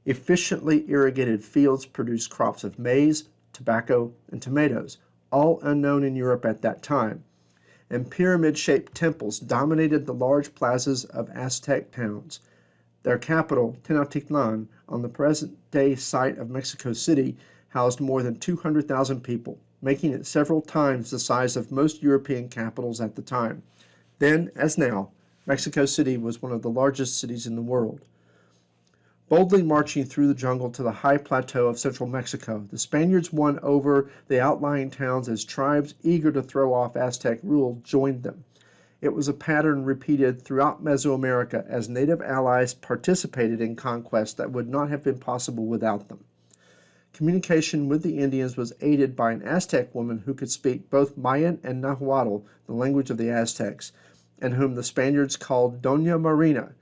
Efficiently irrigated fields produced crops of maize, tobacco, and tomatoes, all unknown in Europe at that time, and pyramid-shaped temples dominated the large plazas of Aztec towns. Their capital, Tenochtitlan, on the present-day site of Mexico City, housed more than 200,000 people, making it several times the size of most European capitals at the time. Then, as now, Mexico City was one of the largest cities in the world. Boldly marching through the jungle to the high plateau of central Mexico, the Spaniards won over the outlying towns as tribes eager to throw off Aztec rule joined them. It was a pattern repeated throughout Mesoamerica as native allies participated in conquests that would not have been possible without them. Communication with the Indians was aided by an Aztec woman who could speak both Mayan and Nahuatl, the language of the Aztecs. and whom the Spaniards called Doña Marina.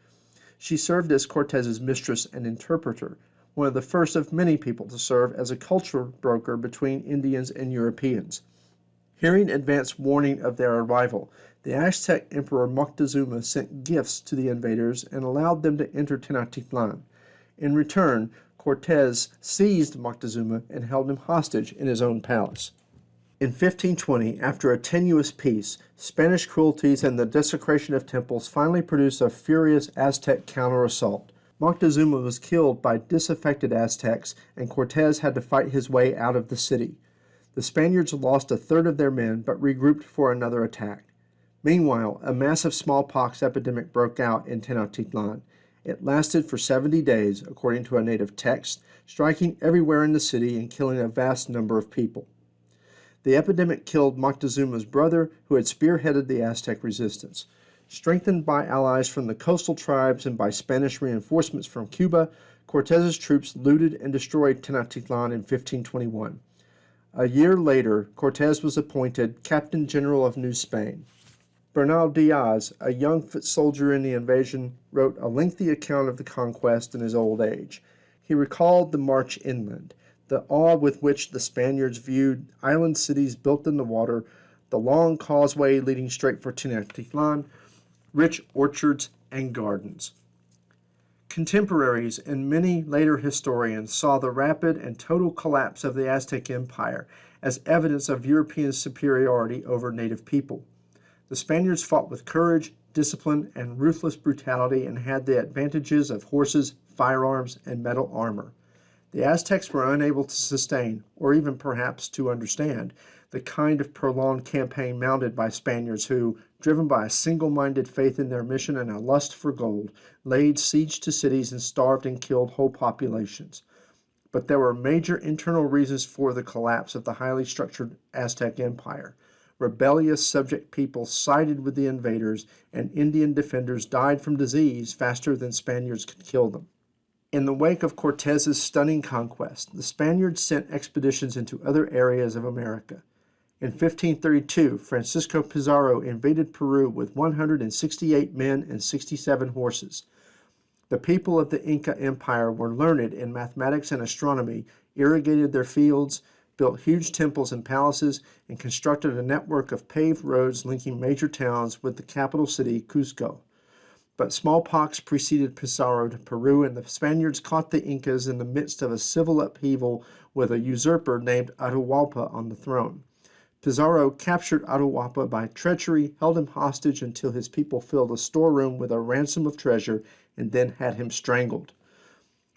She served as Cortez's mistress and interpreter, one of the first of many people to serve as a culture broker between Indians and Europeans. Hearing advance warning of their arrival, the Aztec Emperor Moctezuma sent gifts to the invaders and allowed them to enter Tenochtitlan. In return, Cortez seized Moctezuma and held him hostage in his own palace. In 1520, after a tenuous peace, Spanish cruelties and the desecration of temples finally produced a furious Aztec counter-assault. Moctezuma was killed by disaffected Aztecs, and Cortez had to fight his way out of the city. The Spaniards lost a third of their men, but regrouped for another attack. Meanwhile, a massive smallpox epidemic broke out in Tenochtitlan. It lasted for 70 days, according to a native text, striking everywhere in the city and killing a vast number of people. The epidemic killed Moctezuma's brother, who had spearheaded the Aztec resistance. Strengthened by allies from the coastal tribes and by Spanish reinforcements from Cuba, Cortez's troops looted and destroyed Tenochtitlan in 1521. A year later, Cortez was appointed Captain General of New Spain. Bernal Diaz, a young foot soldier in the invasion, wrote a lengthy account of the conquest in his old age. He recalled the march inland, the awe with which the Spaniards viewed island cities built in the water, the long causeway leading straight for Tenochtitlan, rich orchards and gardens. Contemporaries and many later historians saw the rapid and total collapse of the Aztec Empire as evidence of European superiority over native people. The Spaniards fought with courage, discipline, and ruthless brutality and had the advantages of horses, firearms, and metal armor. The Aztecs were unable to sustain, or even perhaps to understand, the kind of prolonged campaign mounted by Spaniards who, driven by a single-minded faith in their mission and a lust for gold, laid siege to cities and starved and killed whole populations. But there were major internal reasons for the collapse of the highly structured Aztec Empire. Rebellious subject peoples sided with the invaders, and Indian defenders died from disease faster than Spaniards could kill them. In the wake of Cortez's stunning conquest, the Spaniards sent expeditions into other areas of America. In 1532, Francisco Pizarro invaded Peru with 168 men and 67 horses. The people of the Inca Empire were learned in mathematics and astronomy, irrigated their fields, built huge temples and palaces, and constructed a network of paved roads linking major towns with the capital city, Cusco. But smallpox preceded Pizarro to Peru, and the Spaniards caught the Incas in the midst of a civil upheaval with a usurper named Atahualpa on the throne. Pizarro captured Atahualpa by treachery, held him hostage until his people filled a storeroom with a ransom of treasure, and then had him strangled.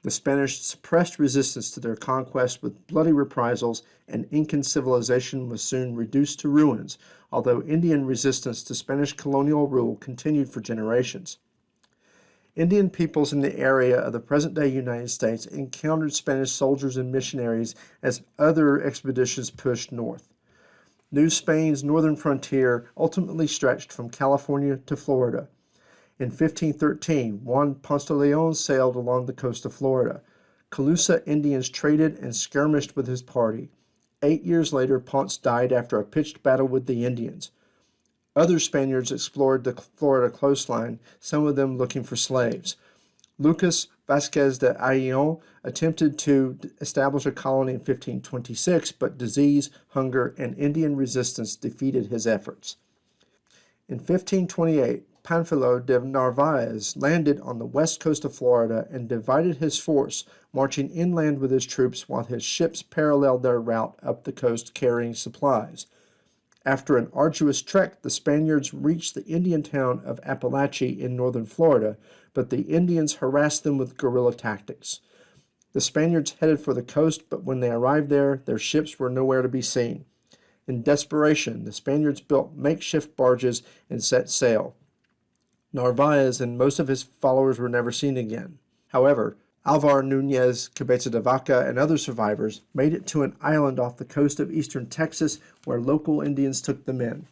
The Spanish suppressed resistance to their conquest with bloody reprisals, and Incan civilization was soon reduced to ruins, although Indian resistance to Spanish colonial rule continued for generations. Indian peoples in the area of the present-day United States encountered Spanish soldiers and missionaries as other expeditions pushed north. New Spain's northern frontier ultimately stretched from California to Florida. In 1513, Juan Ponce de Leon sailed along the coast of Florida. Calusa Indians traded and skirmished with his party. 8 years later, Ponce died after a pitched battle with the Indians. Other Spaniards explored the Florida coastline, some of them looking for slaves. Lucas Vasquez de Ayllon attempted to establish a colony in 1526, but disease, hunger, and Indian resistance defeated his efforts. In 1528, Panfilo de Narvaez landed on the west coast of Florida and divided his force, marching inland with his troops while his ships paralleled their route up the coast carrying supplies. After an arduous trek, the Spaniards reached the Indian town of Apalachee in northern Florida, but the Indians harassed them with guerrilla tactics. The Spaniards headed for the coast, but when they arrived there, their ships were nowhere to be seen. In desperation, the Spaniards built makeshift barges and set sail. Narvaez and most of his followers were never seen again. However, Alvar Núñez, Cabeza de Vaca, and other survivors made it to an island off the coast of eastern Texas where local Indians took them in.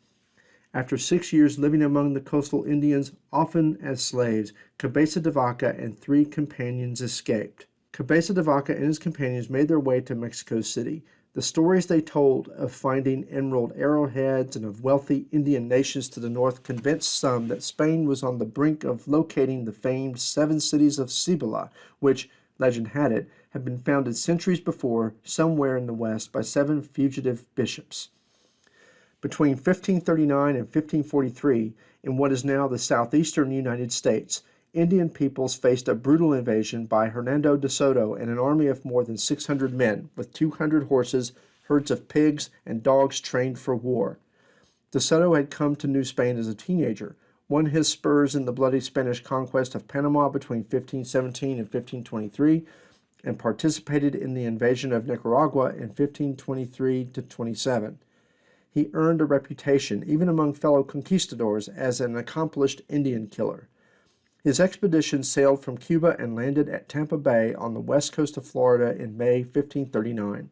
After 6 years living among the coastal Indians, often as slaves, Cabeza de Vaca and 3 companions escaped. Cabeza de Vaca and his companions made their way to Mexico City. The stories they told of finding emerald arrowheads and of wealthy Indian nations to the north convinced some that Spain was on the brink of locating the famed seven cities of Cibola, which, legend had it, had been founded centuries before somewhere in the west by seven fugitive bishops. Between 1539 and 1543, in what is now the southeastern United States, Indian peoples faced a brutal invasion by Hernando de Soto and an army of more than 600 men, with 200 horses, herds of pigs, and dogs trained for war. De Soto had come to New Spain as a teenager, won his spurs in the bloody Spanish conquest of Panama between 1517 and 1523, and participated in the invasion of Nicaragua in 1523-27. He earned a reputation, even among fellow conquistadors, as an accomplished Indian killer. His expedition sailed from Cuba and landed at Tampa Bay on the west coast of Florida in May 1539.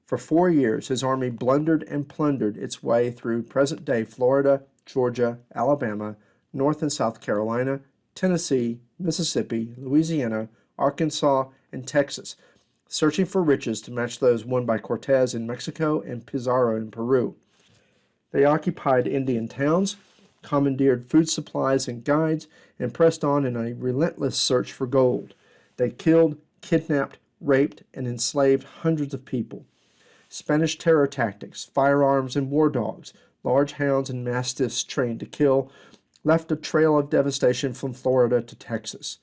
For 4 years, his army blundered and plundered its way through present-day Florida, Georgia, Alabama, North and South Carolina, Tennessee, Mississippi, Louisiana, Arkansas, and Texas, searching for riches to match those won by Cortez in Mexico and Pizarro in Peru. They occupied Indian towns, commandeered food supplies and guides, and pressed on in a relentless search for gold. They killed, kidnapped, raped, and enslaved hundreds of people. Spanish terror tactics, firearms and war dogs, large hounds and mastiffs trained to kill, left a trail of devastation from Florida to Texas.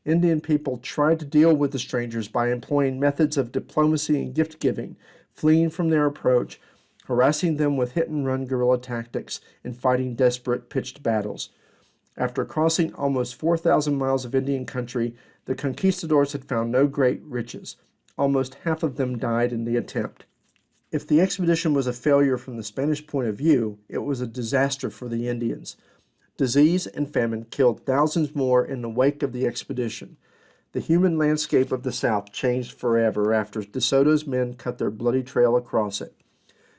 Indian people tried to deal with the strangers by employing methods of diplomacy and gift-giving, fleeing from their approach, harassing them with hit-and-run guerrilla tactics, and fighting desperate pitched battles. After crossing almost 4,000 miles of Indian country, the conquistadors had found no great riches. Almost half of them died in the attempt. If the expedition was a failure from the Spanish point of view, it was a disaster for the Indians. Disease and famine killed thousands more in the wake of the expedition. The human landscape of the South changed forever after De Soto's men cut their bloody trail across it.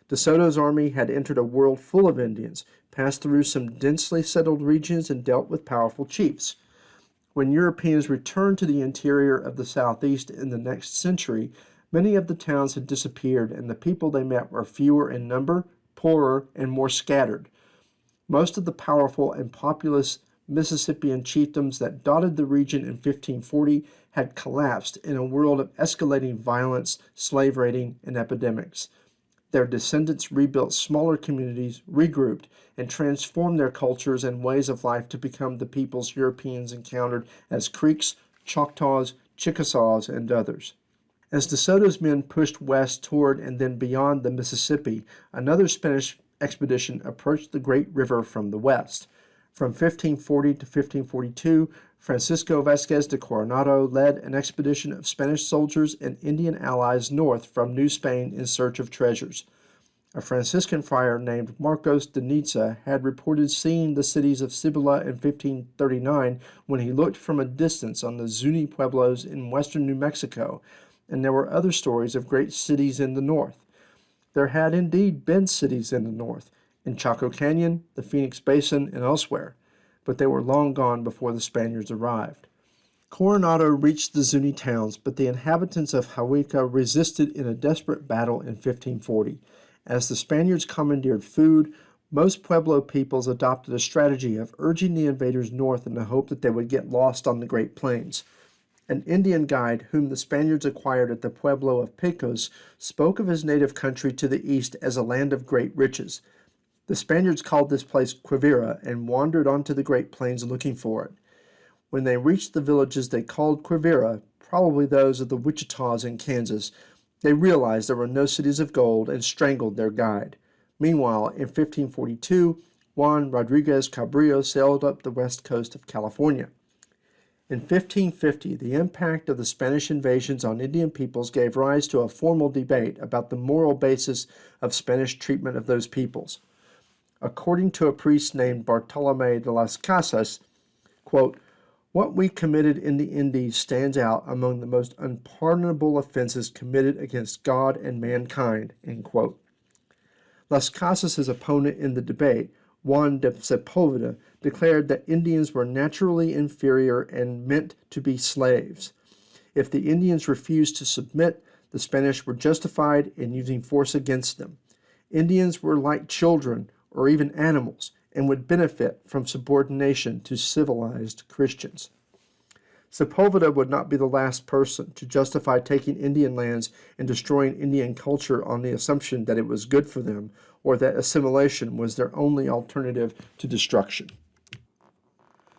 De Soto's army had entered a world full of Indians, passed through some densely settled regions, and dealt with powerful chiefs. When Europeans returned to the interior of the Southeast in the next century, many of the towns had disappeared, and the people they met were fewer in number, poorer, and more scattered. Most of the powerful and populous Mississippian chiefdoms that dotted the region in 1540 had collapsed in a world of escalating violence, slave raiding, and epidemics. Their descendants rebuilt smaller communities, regrouped, and transformed their cultures and ways of life to become the peoples Europeans encountered as Creeks, Choctaws, Chickasaws, and others. As De Soto's men pushed west toward and then beyond the Mississippi, another Spanish expedition approached the great river from the west. From 1540 to 1542, Francisco Vázquez de Coronado led an expedition of Spanish soldiers and Indian allies north from New Spain in search of treasures. A Franciscan friar named Marcos de Niza had reported seeing the cities of Cibola in 1539 when he looked from a distance on the Zuni pueblos in western New Mexico, and there were other stories of great cities in the north. There had indeed been cities in the north, in Chaco Canyon, the Phoenix Basin, and elsewhere, but they were long gone before the Spaniards arrived. Coronado reached the Zuni towns, but the inhabitants of Hawica resisted in a desperate battle in 1540. As the Spaniards commandeered food, most Pueblo peoples adopted a strategy of urging the invaders north in the hope that they would get lost on the Great Plains. An Indian guide whom the Spaniards acquired at the Pueblo of Pecos spoke of his native country to the east as a land of great riches. The Spaniards called this place Quivira and wandered onto the Great Plains looking for it. When they reached the villages they called Quivira, probably those of the Wichitas in Kansas, they realized there were no cities of gold and strangled their guide. Meanwhile, in 1542, Juan Rodriguez Cabrillo sailed up the west coast of California. In 1550, the impact of the Spanish invasions on Indian peoples gave rise to a formal debate about the moral basis of Spanish treatment of those peoples. According to a priest named Bartolomé de las Casas, quote, "What we committed in the Indies stands out among the most unpardonable offenses committed against God and mankind." End quote. Las Casas' opponent in the debate, Juan de Sepúlveda, declared that Indians were naturally inferior and meant to be slaves. If the Indians refused to submit, the Spanish were justified in using force against them. Indians were like children or even animals and would benefit from subordination to civilized Christians. Sepulveda would not be the last person to justify taking Indian lands and destroying Indian culture on the assumption that it was good for them or that assimilation was their only alternative to destruction.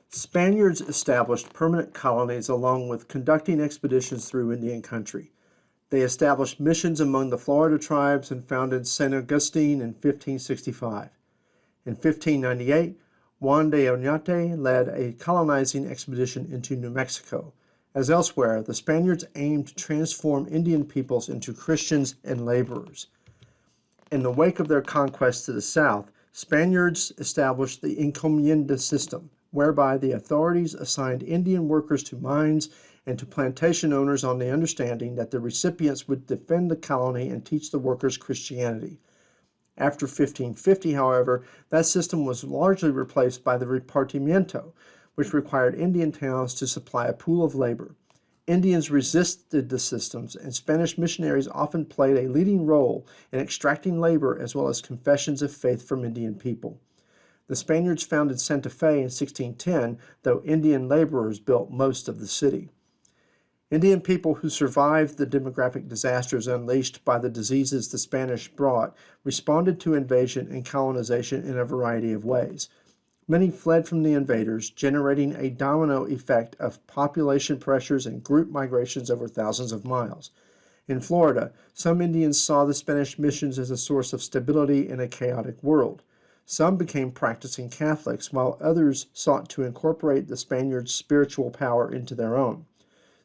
Spaniards established permanent colonies along with conducting expeditions through Indian country. They established missions among the Florida tribes and founded St. Augustine in 1565. In 1598, Juan de Oñate led a colonizing expedition into New Mexico. As elsewhere, the Spaniards aimed to transform Indian peoples into Christians and laborers. In the wake of their conquest to the south, Spaniards established the encomienda system, whereby the authorities assigned Indian workers to mines and to plantation owners on the understanding that the recipients would defend the colony and teach the workers Christianity. After 1550, however, that system was largely replaced by the repartimiento, which required Indian towns to supply a pool of labor. Indians resisted the systems, and Spanish missionaries often played a leading role in extracting labor as well as confessions of faith from Indian people. The Spaniards founded Santa Fe in 1610, though Indian laborers built most of the city. Indian people who survived the demographic disasters unleashed by the diseases the Spanish brought responded to invasion and colonization in a variety of ways. Many fled from the invaders, generating a domino effect of population pressures and group migrations over thousands of miles. In Florida, some Indians saw the Spanish missions as a source of stability in a chaotic world. Some became practicing Catholics, while others sought to incorporate the Spaniards' spiritual power into their own.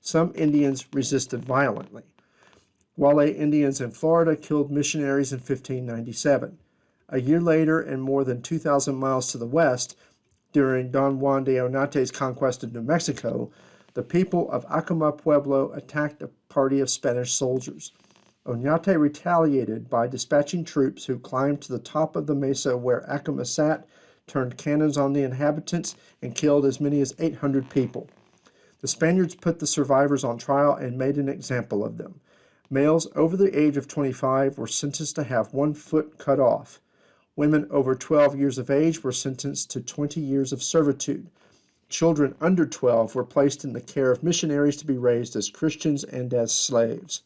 Some Indians resisted violently. Wale Indians in Florida killed missionaries in 1597. A year later, and more than 2,000 miles to the west, during Don Juan de Oñate's conquest of New Mexico, the people of Acoma Pueblo attacked a party of Spanish soldiers. Oñate retaliated by dispatching troops who climbed to the top of the mesa where Acoma sat, turned cannons on the inhabitants, and killed as many as 800 people. The Spaniards put the survivors on trial and made an example of them. Males over the age of 25 were sentenced to have 1 foot cut off. Women over 12 years of age were sentenced to 20 years of servitude. Children under 12 were placed in the care of missionaries to be raised as Christians and as slaves.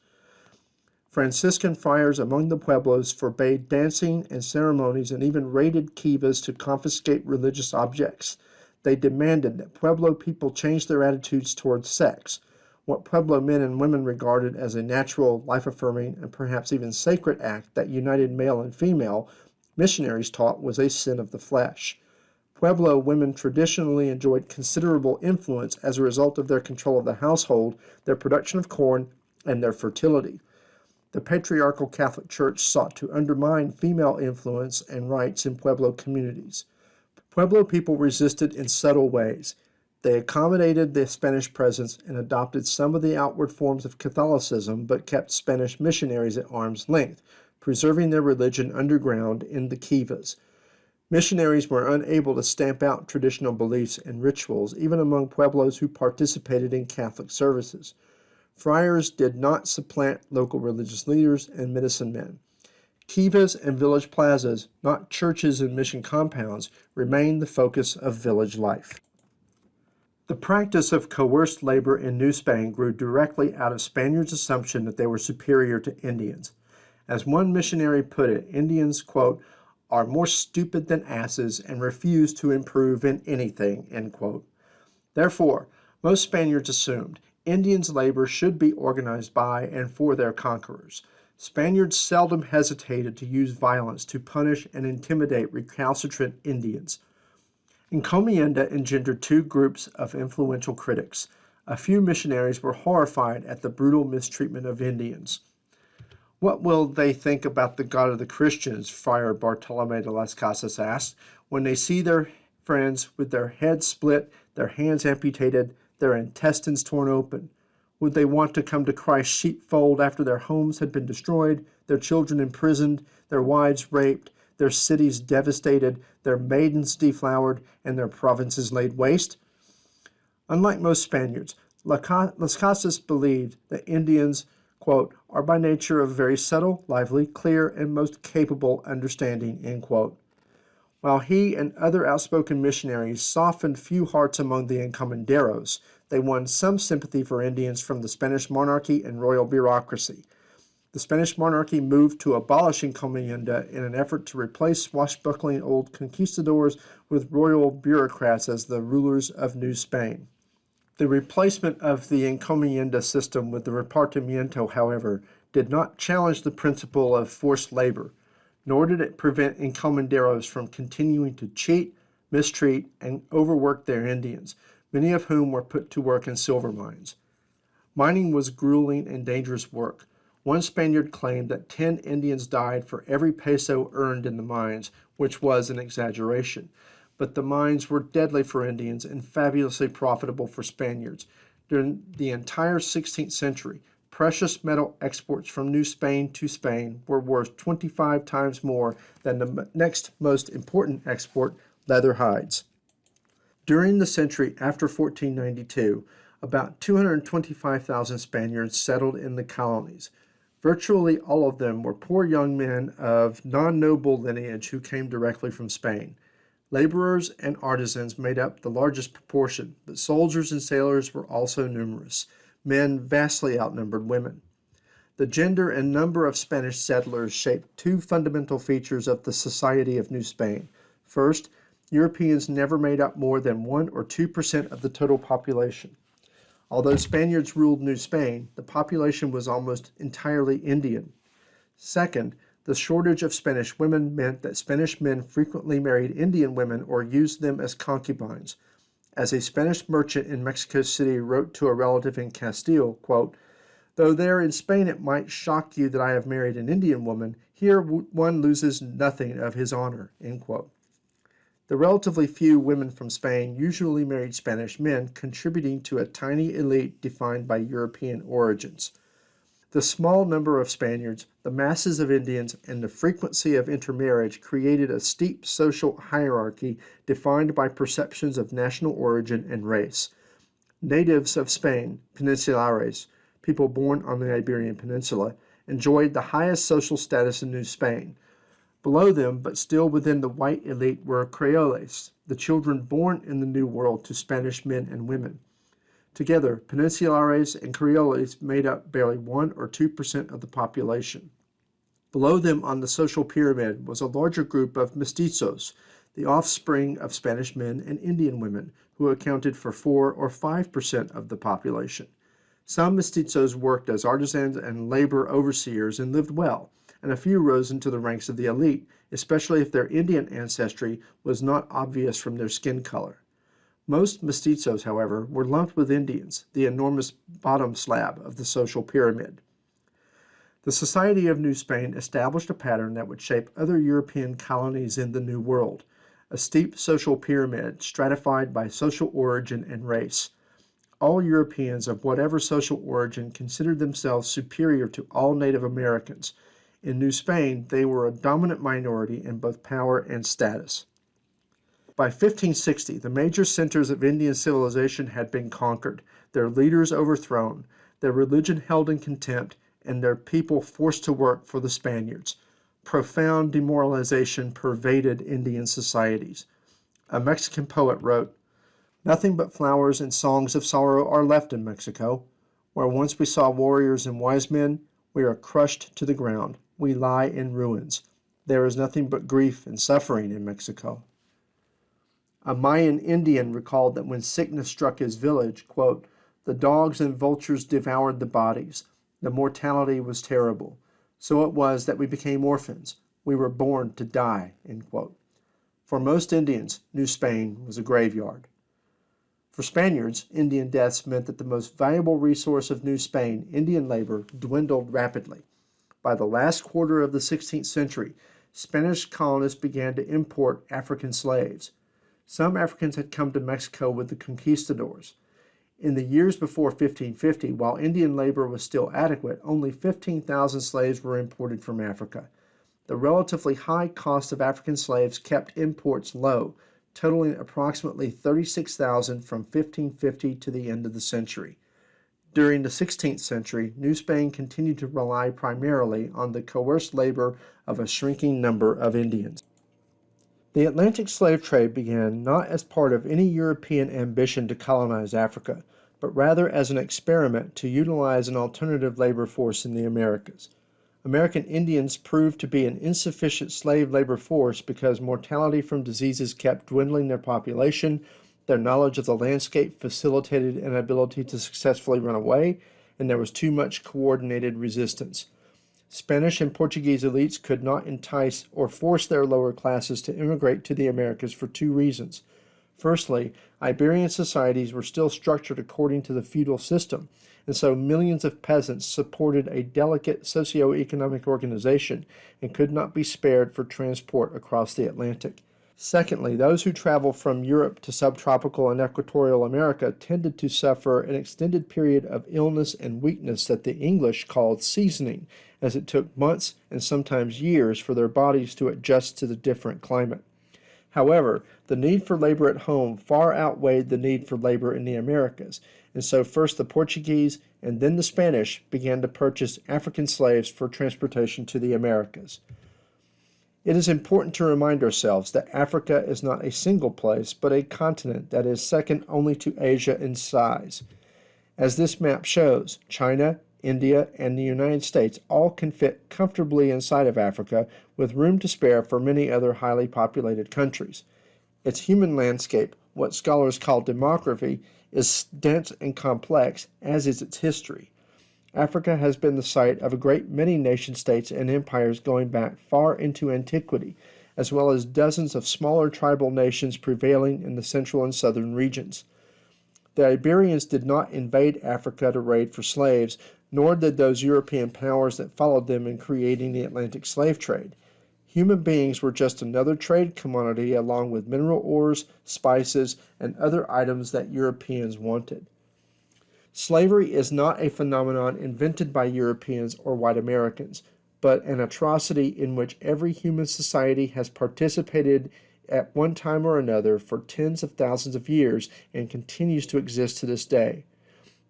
Franciscan friars among the pueblos forbade dancing and ceremonies and even raided kivas to confiscate religious objects. They demanded that Pueblo people change their attitudes towards sex. What Pueblo men and women regarded as a natural, life-affirming, and perhaps even sacred act that united male and female, missionaries taught was a sin of the flesh. Pueblo women traditionally enjoyed considerable influence as a result of their control of the household, their production of corn, and their fertility. The patriarchal Catholic Church sought to undermine female influence and rights in Pueblo communities. Pueblo people resisted in subtle ways. They accommodated the Spanish presence and adopted some of the outward forms of Catholicism, but kept Spanish missionaries at arm's length, preserving their religion underground in the kivas. Missionaries were unable to stamp out traditional beliefs and rituals, even among Pueblos who participated in Catholic services. Friars did not supplant local religious leaders and medicine men. Kivas and village plazas, not churches and mission compounds, remained the focus of village life. The practice of coerced labor in New Spain grew directly out of Spaniards' assumption that they were superior to Indians. As one missionary put it, Indians, quote, are more stupid than asses and refuse to improve in anything, end quote. Therefore, most Spaniards assumed Indians' labor should be organized by and for their conquerors. Spaniards seldom hesitated to use violence to punish and intimidate recalcitrant Indians. Encomienda engendered 2 groups of influential critics. A few missionaries were horrified at the brutal mistreatment of Indians. What will they think about the God of the Christians, Friar Bartolome de las Casas asked, when they see their friends with their heads split, their hands amputated, their intestines torn open? Would they want to come to Christ's sheepfold after their homes had been destroyed, their children imprisoned, their wives raped, their cities devastated, their maidens deflowered, and their provinces laid waste? Unlike most Spaniards, Las Casas believed that Indians, are by nature of very subtle, lively, clear, and most capable understanding, end quote. While he and other outspoken missionaries softened few hearts among the encomenderos, they won some sympathy for Indians from the Spanish monarchy and royal bureaucracy. The Spanish monarchy moved to abolish encomienda in an effort to replace swashbuckling old conquistadors with royal bureaucrats as the rulers of New Spain. The replacement of the encomienda system with the repartimiento, however, did not challenge the principle of forced labor, nor did it prevent encomenderos from continuing to cheat, mistreat, and overwork their Indians, many of whom were put to work in silver mines. Mining was grueling and dangerous work. One Spaniard claimed that 10 Indians died for every peso earned in the mines, which was an exaggeration. But the mines were deadly for Indians and fabulously profitable for Spaniards. During the entire 16th century, precious metal exports from New Spain to Spain were worth 25 times more than the next most important export, leather hides. During the century after 1492, about 225,000 Spaniards settled in the colonies. Virtually all of them were poor young men of non-noble lineage who came directly from Spain. Laborers and artisans made up the largest proportion, but soldiers and sailors were also numerous. Men vastly outnumbered women. The gender and number of Spanish settlers shaped two fundamental features of the society of New Spain. First, Europeans never made up more than 1 or 2% of the total population. Although Spaniards ruled New Spain, the population was almost entirely Indian. Second, the shortage of Spanish women meant that Spanish men frequently married Indian women or used them as concubines. As a Spanish merchant in Mexico City wrote to a relative in Castile, quote, "Though there in Spain it might shock you that I have married an Indian woman, here one loses nothing of his honor," end quote. The relatively few women from Spain usually married Spanish men, contributing to a tiny elite defined by European origins. The small number of Spaniards, the masses of Indians, and the frequency of intermarriage created a steep social hierarchy defined by perceptions of national origin and race. Natives of Spain, peninsulares, people born on the Iberian Peninsula, enjoyed the highest social status in New Spain. Below them, but still within the white elite, were Creoles, the children born in the New World to Spanish men and women. Together, Peninsulares and Creoles made up barely 1 or 2% of the population. Below them on the social pyramid was a larger group of mestizos, the offspring of Spanish men and Indian women, who accounted for 4 or 5% of the population. Some mestizos worked as artisans and labor overseers and lived well, and a few rose into the ranks of the elite, especially if their Indian ancestry was not obvious from their skin color. Most mestizos, however, were lumped with Indians, the enormous bottom slab of the social pyramid. The Society of New Spain established a pattern that would shape other European colonies in the New World, a steep social pyramid stratified by social origin and race. All Europeans of whatever social origin considered themselves superior to all Native Americans. In New Spain, they were a dominant minority in both power and status. By 1560, the major centers of Indian civilization had been conquered, their leaders overthrown, their religion held in contempt, and their people forced to work for the Spaniards. Profound demoralization pervaded Indian societies. A Mexican poet wrote, "Nothing but flowers and songs of sorrow are left in Mexico. Where once we saw warriors and wise men, we are crushed to the ground. We lie in ruins. There is nothing but grief and suffering in Mexico." A Mayan Indian recalled that when sickness struck his village, quote, "the dogs and vultures devoured the bodies. The mortality was terrible. So it was that we became orphans. We were born to die," end quote. For most Indians, New Spain was a graveyard. For Spaniards, Indian deaths meant that the most valuable resource of New Spain, Indian labor, dwindled rapidly. By the last quarter of the 16th century, Spanish colonists began to import African slaves. Some Africans had come to Mexico with the conquistadors. In the years before 1550, while Indian labor was still adequate, only 15,000 slaves were imported from Africa. The relatively high cost of African slaves kept imports low, totaling approximately 36,000 from 1550 to the end of the century. During the 16th century, New Spain continued to rely primarily on the coerced labor of a shrinking number of Indians. The Atlantic slave trade began not as part of any European ambition to colonize Africa, but rather as an experiment to utilize an alternative labor force in the Americas. American Indians proved to be an insufficient slave labor force because mortality from diseases kept dwindling their population, their knowledge of the landscape facilitated an ability to successfully run away, and there was too much coordinated resistance. Spanish and Portuguese elites could not entice or force their lower classes to immigrate to the Americas for two reasons. Firstly, Iberian societies were still structured according to the feudal system, and so millions of peasants supported a delicate socio-economic organization and could not be spared for transport across the Atlantic. Secondly, those who traveled from Europe to subtropical and equatorial America tended to suffer an extended period of illness and weakness that the English called seasoning, as it took months and sometimes years for their bodies to adjust to the different climate. However, the need for labor at home far outweighed the need for labor in the Americas, and so first the Portuguese and then the Spanish began to purchase African slaves for transportation to the Americas. It is important to remind ourselves that Africa is not a single place, but a continent that is second only to Asia in size. As this map shows, China, India, and the United States all can fit comfortably inside of Africa, with room to spare for many other highly populated countries. Its human landscape, what scholars call demography, is dense and complex, as is its history. Africa has been the site of a great many nation-states and empires going back far into antiquity, as well as dozens of smaller tribal nations prevailing in the central and southern regions. The Iberians did not invade Africa to raid for slaves, nor did those European powers that followed them in creating the Atlantic slave trade. Human beings were just another trade commodity along with mineral ores, spices, and other items that Europeans wanted. Slavery is not a phenomenon invented by Europeans or white Americans, but an atrocity in which every human society has participated at one time or another for tens of thousands of years and continues to exist to this day.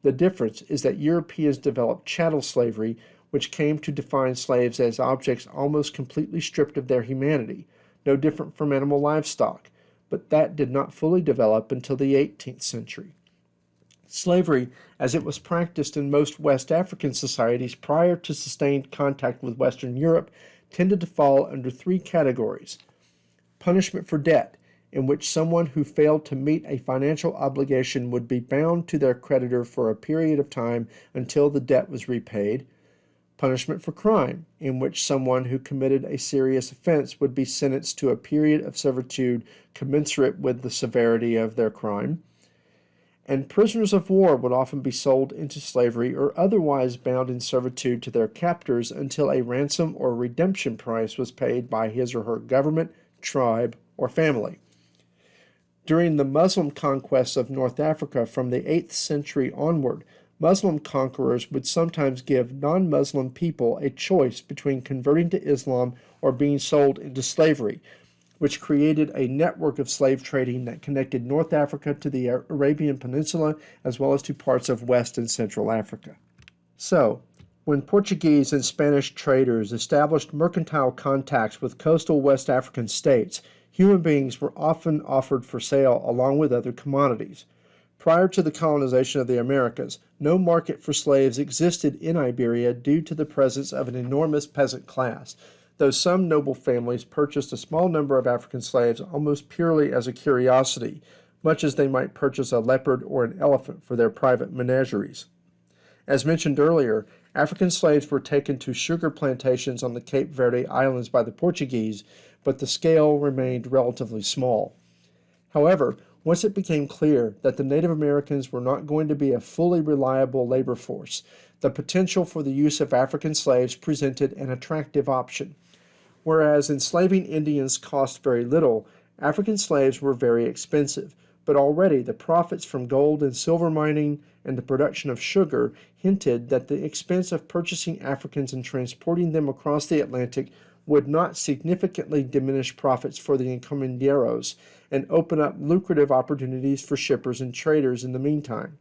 The difference is that Europeans developed chattel slavery, which came to define slaves as objects almost completely stripped of their humanity, no different from animal livestock, but that did not fully develop until the 18th century. Slavery, as it was practiced in most West African societies prior to sustained contact with Western Europe, tended to fall under three categories. Punishment for debt, in which someone who failed to meet a financial obligation would be bound to their creditor for a period of time until the debt was repaid. Punishment for crime, in which someone who committed a serious offense would be sentenced to a period of servitude commensurate with the severity of their crime. And prisoners of war would often be sold into slavery or otherwise bound in servitude to their captors until a ransom or redemption price was paid by his or her government, tribe, or family. During the Muslim conquests of North Africa from the 8th century onward, Muslim conquerors would sometimes give non-Muslim people a choice between converting to Islam or being sold into slavery, which created a network of slave trading that connected North Africa to the Arabian Peninsula as well as to parts of West and Central Africa. So, when Portuguese and Spanish traders established mercantile contacts with coastal West African states, human beings were often offered for sale along with other commodities. Prior to the colonization of the Americas, no market for slaves existed in Iberia due to the presence of an enormous peasant class, though some noble families purchased a small number of African slaves almost purely as a curiosity, much as they might purchase a leopard or an elephant for their private menageries. As mentioned earlier, African slaves were taken to sugar plantations on the Cape Verde Islands by the Portuguese, but the scale remained relatively small. However, once it became clear that the Native Americans were not going to be a fully reliable labor force, the potential for the use of African slaves presented an attractive option. Whereas enslaving Indians cost very little, African slaves were very expensive, but already the profits from gold and silver mining and the production of sugar hinted that the expense of purchasing Africans and transporting them across the Atlantic would not significantly diminish profits for the encomenderos and open up lucrative opportunities for shippers and traders in the meantime.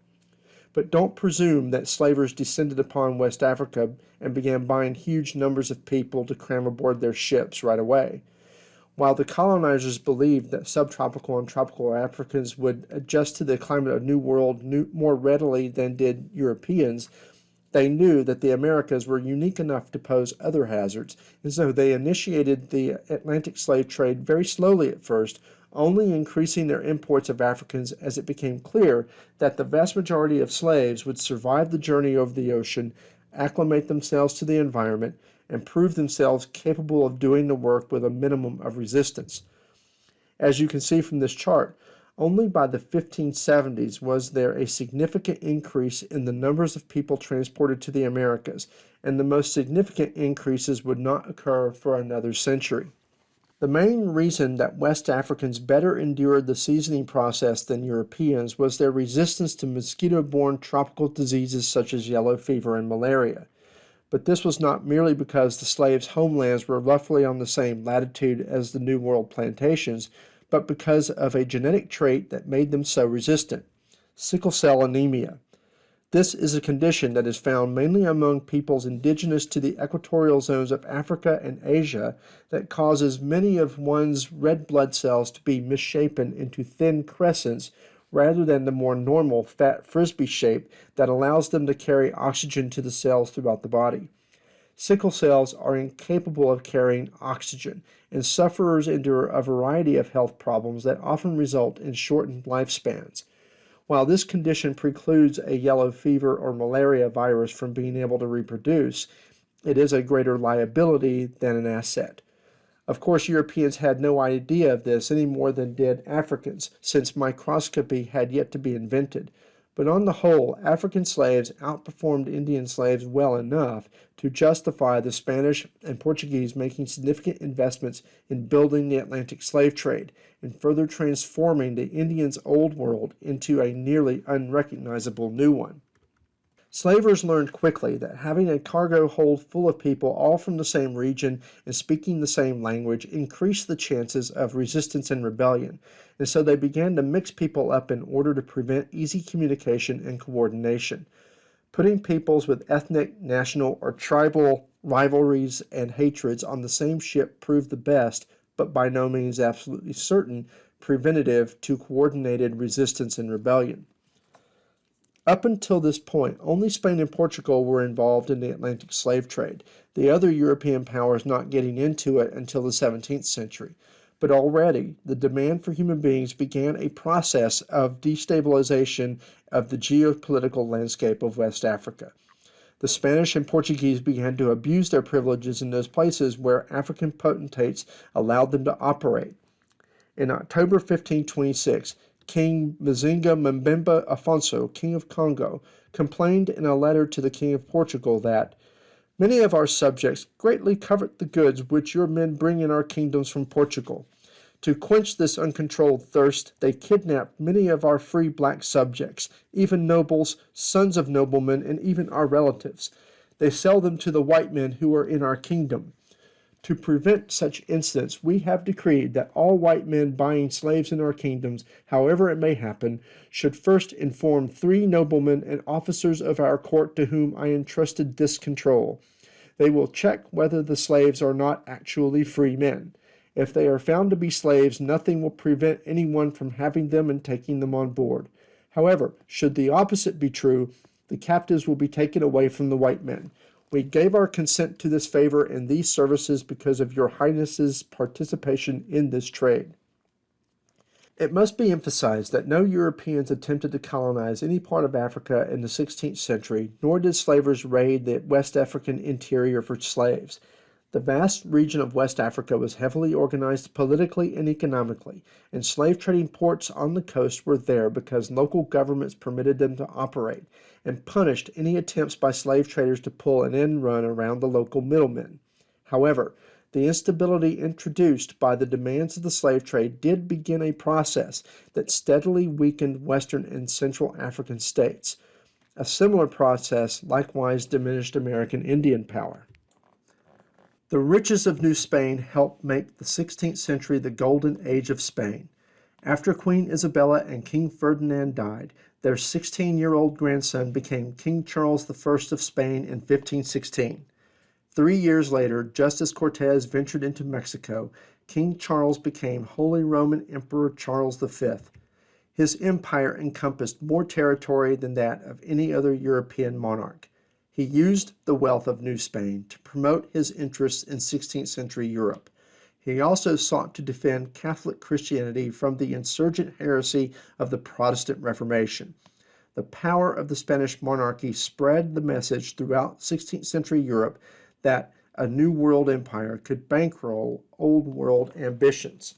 But don't presume that slavers descended upon West Africa and began buying huge numbers of people to cram aboard their ships right away. While the colonizers believed that subtropical and tropical Africans would adjust to the climate of New World more readily than did Europeans, they knew that the Americas were unique enough to pose other hazards, and so they initiated the Atlantic slave trade very slowly at first, only increasing their imports of Africans as it became clear that the vast majority of slaves would survive the journey over the ocean, acclimate themselves to the environment, and prove themselves capable of doing the work with a minimum of resistance. As you can see from this chart, only by the 1570s was there a significant increase in the numbers of people transported to the Americas, and the most significant increases would not occur for another century. The main reason that West Africans better endured the seasoning process than Europeans was their resistance to mosquito-borne tropical diseases such as yellow fever and malaria. But this was not merely because the slaves' homelands were roughly on the same latitude as the New World plantations, but because of a genetic trait that made them so resistant: sickle cell anemia. This is a condition that is found mainly among peoples indigenous to the equatorial zones of Africa and Asia that causes many of one's red blood cells to be misshapen into thin crescents rather than the more normal fat frisbee shape that allows them to carry oxygen to the cells throughout the body. Sickle cells are incapable of carrying oxygen, and sufferers endure a variety of health problems that often result in shortened lifespans. While this condition precludes a yellow fever or malaria virus from being able to reproduce, it is a greater liability than an asset. Of course, Europeans had no idea of this any more than did Africans, since microscopy had yet to be invented. But on the whole, African slaves outperformed Indian slaves well enough to justify the Spanish and Portuguese making significant investments in building the Atlantic slave trade and further transforming the Indians' old world into a nearly unrecognizable new one. Slavers learned quickly that having a cargo hold full of people all from the same region and speaking the same language increased the chances of resistance and rebellion, and so they began to mix people up in order to prevent easy communication and coordination. Putting peoples with ethnic, national, or tribal rivalries and hatreds on the same ship proved the best, but by no means absolutely certain, preventative to coordinated resistance and rebellion. Up until this point, only Spain and Portugal were involved in the Atlantic slave trade, the other European powers not getting into it until the 17th century. But already, the demand for human beings began a process of destabilization of the geopolitical landscape of West Africa. The Spanish and Portuguese began to abuse their privileges in those places where African potentates allowed them to operate. In October 1526, King Mzinga Mbemba Afonso, King of Congo, complained in a letter to the King of Portugal that many of our subjects greatly covet the goods which your men bring in our kingdoms from Portugal. To quench this uncontrolled thirst, they kidnap many of our free black subjects, even nobles, sons of noblemen, and even our relatives. They sell them to the white men who are in our kingdom. To prevent such incidents, we have decreed that all white men buying slaves in our kingdoms, however it may happen, should first inform 3 noblemen and officers of our court to whom I entrusted this control. They will check whether the slaves are not actually free men. If they are found to be slaves, nothing will prevent anyone from having them and taking them on board. However, should the opposite be true, the captives will be taken away from the white men. We gave our consent to this favor and these services because of your Highness's participation in this trade. It must be emphasized that no Europeans attempted to colonize any part of Africa in the 16th century, nor did slavers raid the West African interior for slaves. The vast region of West Africa was heavily organized politically and economically, and slave trading ports on the coast were there because local governments permitted them to operate, and punished any attempts by slave traders to pull an end run around the local middlemen. However, the instability introduced by the demands of the slave trade did begin a process that steadily weakened Western and Central African states. A similar process likewise diminished American Indian power. The riches of New Spain helped make the 16th century the golden age of Spain. After Queen Isabella and King Ferdinand died, Their 16-year-old grandson became King Charles I of Spain in 1516. 3 years later, just as Cortez ventured into Mexico, King Charles became Holy Roman Emperor Charles V. His empire encompassed more territory than that of any other European monarch. He used the wealth of New Spain to promote his interests in 16th century Europe. He also sought to defend Catholic Christianity from the insurgent heresy of the Protestant Reformation. The power of the Spanish monarchy spread the message throughout 16th century Europe that a new world empire could bankroll old world ambitions.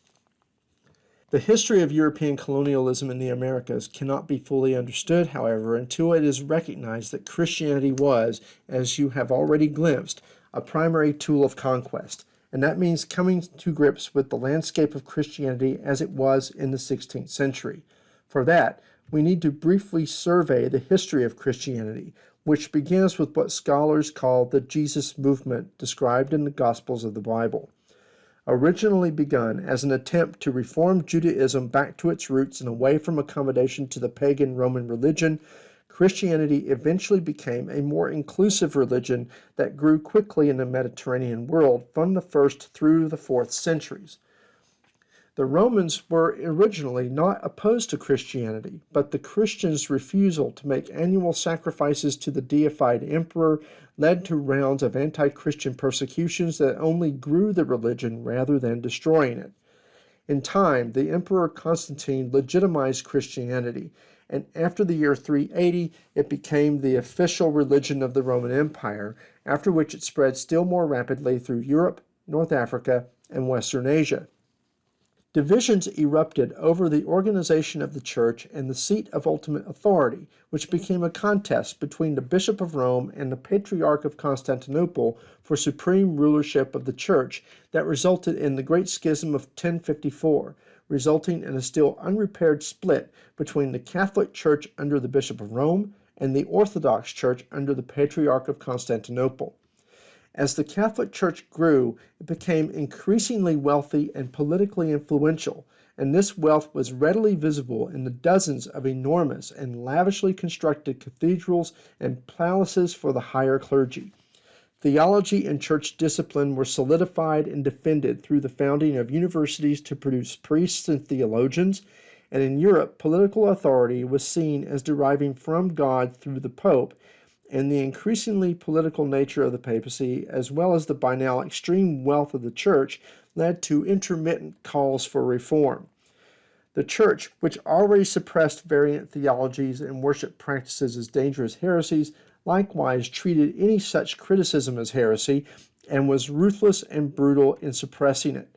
The history of European colonialism in the Americas cannot be fully understood, however, until it is recognized that Christianity was, as you have already glimpsed, a primary tool of conquest, and that means coming to grips with the landscape of Christianity as it was in the 16th century. For that, we need to briefly survey the history of Christianity, which begins with what scholars call the Jesus movement described in the Gospels of the Bible. Originally begun as an attempt to reform Judaism back to its roots and away from accommodation to the pagan Roman religion, Christianity eventually became a more inclusive religion that grew quickly in the Mediterranean world from the 1st through the 4th centuries. The Romans were originally not opposed to Christianity, but the Christians' refusal to make annual sacrifices to the deified emperor led to rounds of anti-Christian persecutions that only grew the religion rather than destroying it. In time, the Emperor Constantine legitimized Christianity, and after the year 380, it became the official religion of the Roman Empire, after which it spread still more rapidly through Europe, North Africa, and Western Asia. Divisions erupted over the organization of the church and the seat of ultimate authority, which became a contest between the Bishop of Rome and the Patriarch of Constantinople for supreme rulership of the church that resulted in the Great Schism of 1054, resulting in a still unrepaired split between the Catholic Church under the Bishop of Rome and the Orthodox Church under the Patriarch of Constantinople. As the Catholic Church grew, it became increasingly wealthy and politically influential, and this wealth was readily visible in the dozens of enormous and lavishly constructed cathedrals and palaces for the higher clergy. Theology and church discipline were solidified and defended through the founding of universities to produce priests and theologians, and in Europe, political authority was seen as deriving from God through the Pope, and the increasingly political nature of the papacy, as well as the by now extreme wealth of the church, led to intermittent calls for reform. The church, which already suppressed variant theologies and worship practices as dangerous heresies, likewise treated any such criticism as heresy and was ruthless and brutal in suppressing it.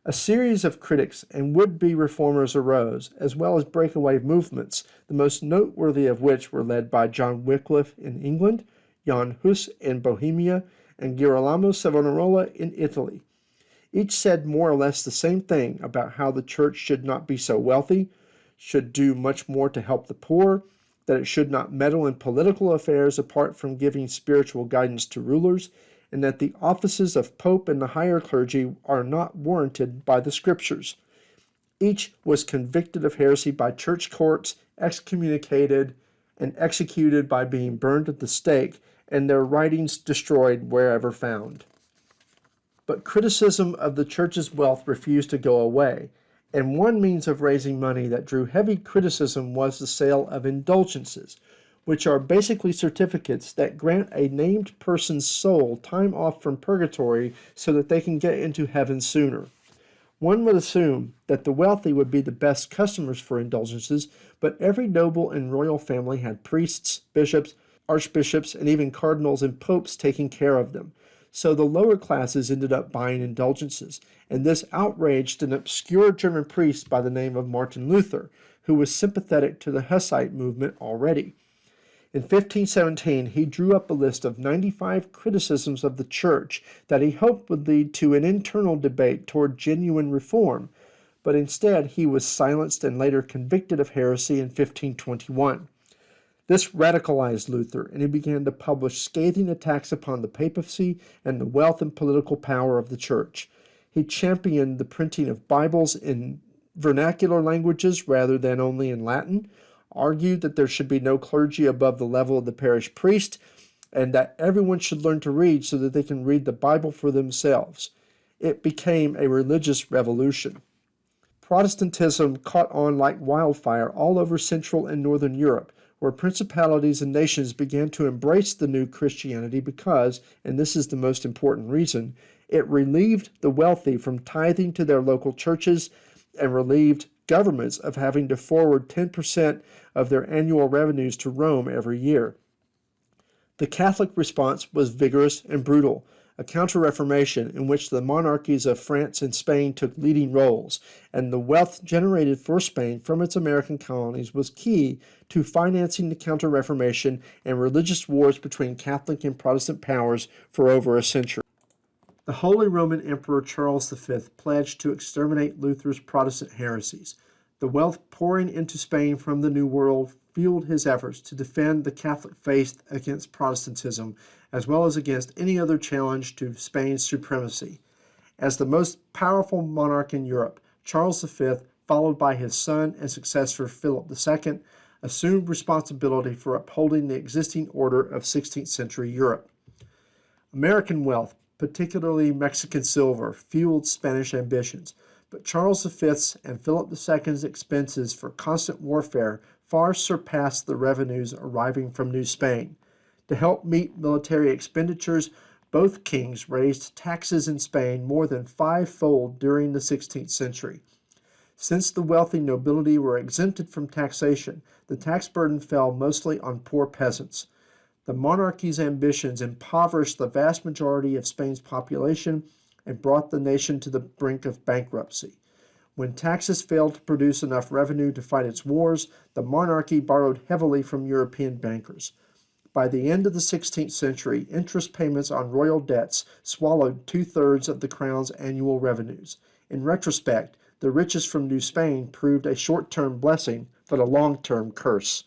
A series of critics and would-be reformers arose, as well as breakaway movements, the most noteworthy of which were led by John Wycliffe in England, Jan Hus in Bohemia, and Girolamo Savonarola in Italy. Each said more or less the same thing about how the church should not be so wealthy, should do much more to help the poor, that it should not meddle in political affairs apart from giving spiritual guidance to rulers, and that the offices of pope and the higher clergy are not warranted by the scriptures. Each was convicted of heresy by church courts, excommunicated, and executed by being burned at the stake, and their writings destroyed wherever found. But criticism of the church's wealth refused to go away, and one means of raising money that drew heavy criticism was the sale of indulgences, which are basically certificates that grant a named person's soul time off from purgatory so that they can get into heaven sooner. One would assume that the wealthy would be the best customers for indulgences, but every noble and royal family had priests, bishops, archbishops, and even cardinals and popes taking care of them. So the lower classes ended up buying indulgences, and this outraged an obscure German priest by the name of Martin Luther, who was sympathetic to the Hussite movement already. In 1517, he drew up a list of 95 criticisms of the church that he hoped would lead to an internal debate toward genuine reform, but instead he was silenced and later convicted of heresy in 1521. This radicalized Luther, and he began to publish scathing attacks upon the papacy and the wealth and political power of the church. He championed the printing of Bibles in vernacular languages rather than only in Latin, argued that there should be no clergy above the level of the parish priest, and that everyone should learn to read so that they can read the Bible for themselves. It became a religious revolution. Protestantism caught on like wildfire all over Central and Northern Europe, where principalities and nations began to embrace the new Christianity because, and this is the most important reason, it relieved the wealthy from tithing to their local churches and relieved governments of having to forward 10% of their annual revenues to Rome every year. The Catholic response was vigorous and brutal, a counter-reformation in which the monarchies of France and Spain took leading roles, and the wealth generated for Spain from its American colonies was key to financing the counter-reformation and religious wars between Catholic and Protestant powers for over a century. The Holy Roman Emperor Charles V pledged to exterminate Luther's Protestant heresies. The wealth pouring into Spain from the New World fueled his efforts to defend the Catholic faith against Protestantism, as well as against any other challenge to Spain's supremacy. As the most powerful monarch in Europe, Charles V, followed by his son and successor Philip II, assumed responsibility for upholding the existing order of 16th century Europe. American wealth, particularly Mexican silver, fueled Spanish ambitions, but Charles V's and Philip II's expenses for constant warfare far surpassed the revenues arriving from New Spain. To help meet military expenditures, both kings raised taxes in Spain more than fivefold during the 16th century. Since the wealthy nobility were exempted from taxation, the tax burden fell mostly on poor peasants. The monarchy's ambitions impoverished the vast majority of Spain's population and brought the nation to the brink of bankruptcy. When taxes failed to produce enough revenue to fight its wars, the monarchy borrowed heavily from European bankers. By the end of the 16th century, interest payments on royal debts swallowed two-thirds of the crown's annual revenues. In retrospect, the riches from New Spain proved a short-term blessing, but a long-term curse.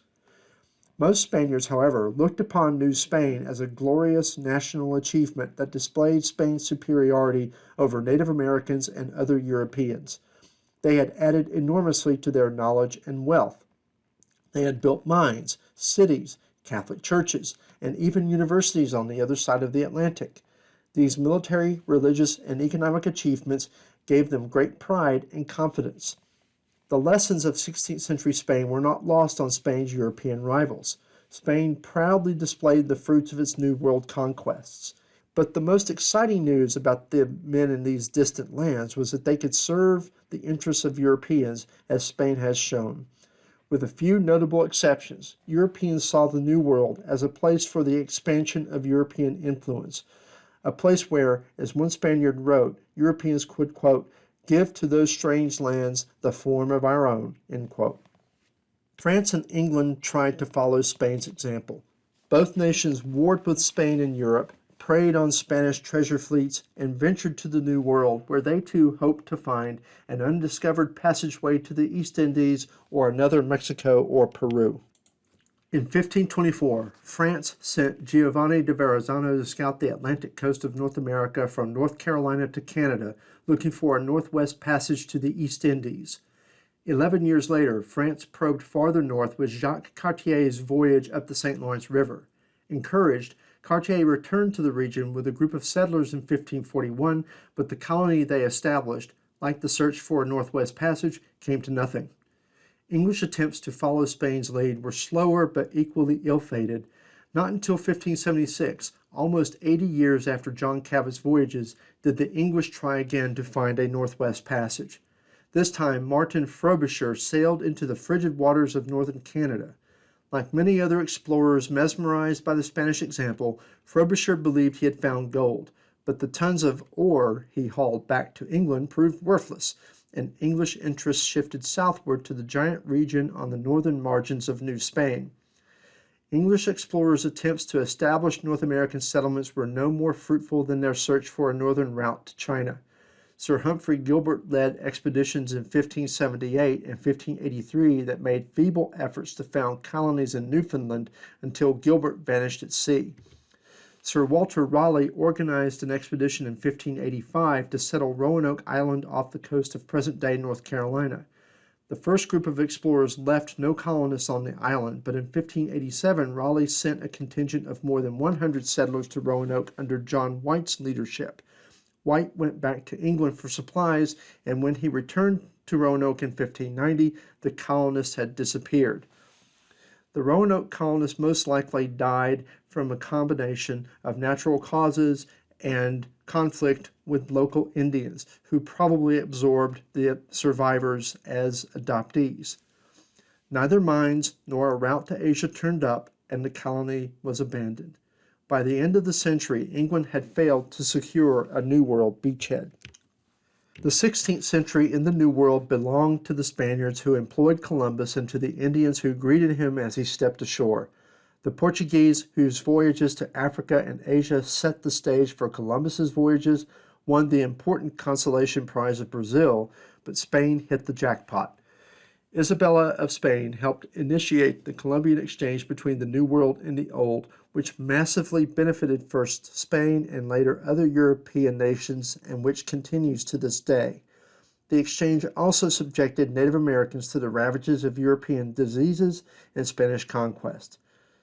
Most Spaniards, however, looked upon New Spain as a glorious national achievement that displayed Spain's superiority over Native Americans and other Europeans. They had added enormously to their knowledge and wealth. They had built mines, cities, Catholic churches, and even universities on the other side of the Atlantic. These military, religious, and economic achievements gave them great pride and confidence. The lessons of 16th century Spain were not lost on Spain's European rivals. Spain proudly displayed the fruits of its New World conquests. But the most exciting news about the men in these distant lands was that they could serve the interests of Europeans, as Spain has shown. With a few notable exceptions, Europeans saw the New World as a place for the expansion of European influence, a place where, as one Spaniard wrote, Europeans could, quote, give to those strange lands the form of our own, end quote. France and England tried to follow Spain's example. Both nations warred with Spain in Europe, preyed on Spanish treasure fleets, and ventured to the New World, where they too hoped to find an undiscovered passageway to the East Indies or another Mexico or Peru. In 1524, France sent Giovanni de Verrazzano to scout the Atlantic coast of North America from North Carolina to Canada, looking for a northwest passage to the East Indies. 11 years later, France probed farther north with Jacques Cartier's voyage up the St. Lawrence River. Encouraged, Cartier returned to the region with a group of settlers in 1541, but the colony they established, like the search for a northwest passage, came to nothing. English attempts to follow Spain's lead were slower but equally ill-fated. Not until 1576, almost 80 years after John Cabot's voyages, did the English try again to find a northwest passage. This time, Martin Frobisher sailed into the frigid waters of northern Canada. Like many other explorers mesmerized by the Spanish example, Frobisher believed he had found gold, but the tons of ore he hauled back to England proved worthless, and English interests shifted southward to the giant region on the northern margins of New Spain. English explorers' attempts to establish North American settlements were no more fruitful than their search for a northern route to China. Sir Humphrey Gilbert led expeditions in 1578 and 1583 that made feeble efforts to found colonies in Newfoundland until Gilbert vanished at sea. Sir Walter Raleigh organized an expedition in 1585 to settle Roanoke Island off the coast of present-day North Carolina. The first group of explorers left no colonists on the island, but in 1587 Raleigh sent a contingent of more than 100 settlers to Roanoke under John White's leadership. White went back to England for supplies, and when he returned to Roanoke in 1590, the colonists had disappeared. The Roanoke colonists most likely died from a combination of natural causes and conflict with local Indians, who probably absorbed the survivors as adoptees. Neither mines nor a route to Asia turned up, and the colony was abandoned. By the end of the century, England had failed to secure a New World beachhead. The 16th century in the New World belonged to the Spaniards who employed Columbus and to the Indians who greeted him as he stepped ashore. The Portuguese, whose voyages to Africa and Asia set the stage for Columbus's voyages, won the important consolation prize of Brazil, but Spain hit the jackpot. Isabella of Spain helped initiate the Columbian Exchange between the New World and the Old, which massively benefited first Spain and later other European nations, and which continues to this day. The exchange also subjected Native Americans to the ravages of European diseases and Spanish conquest.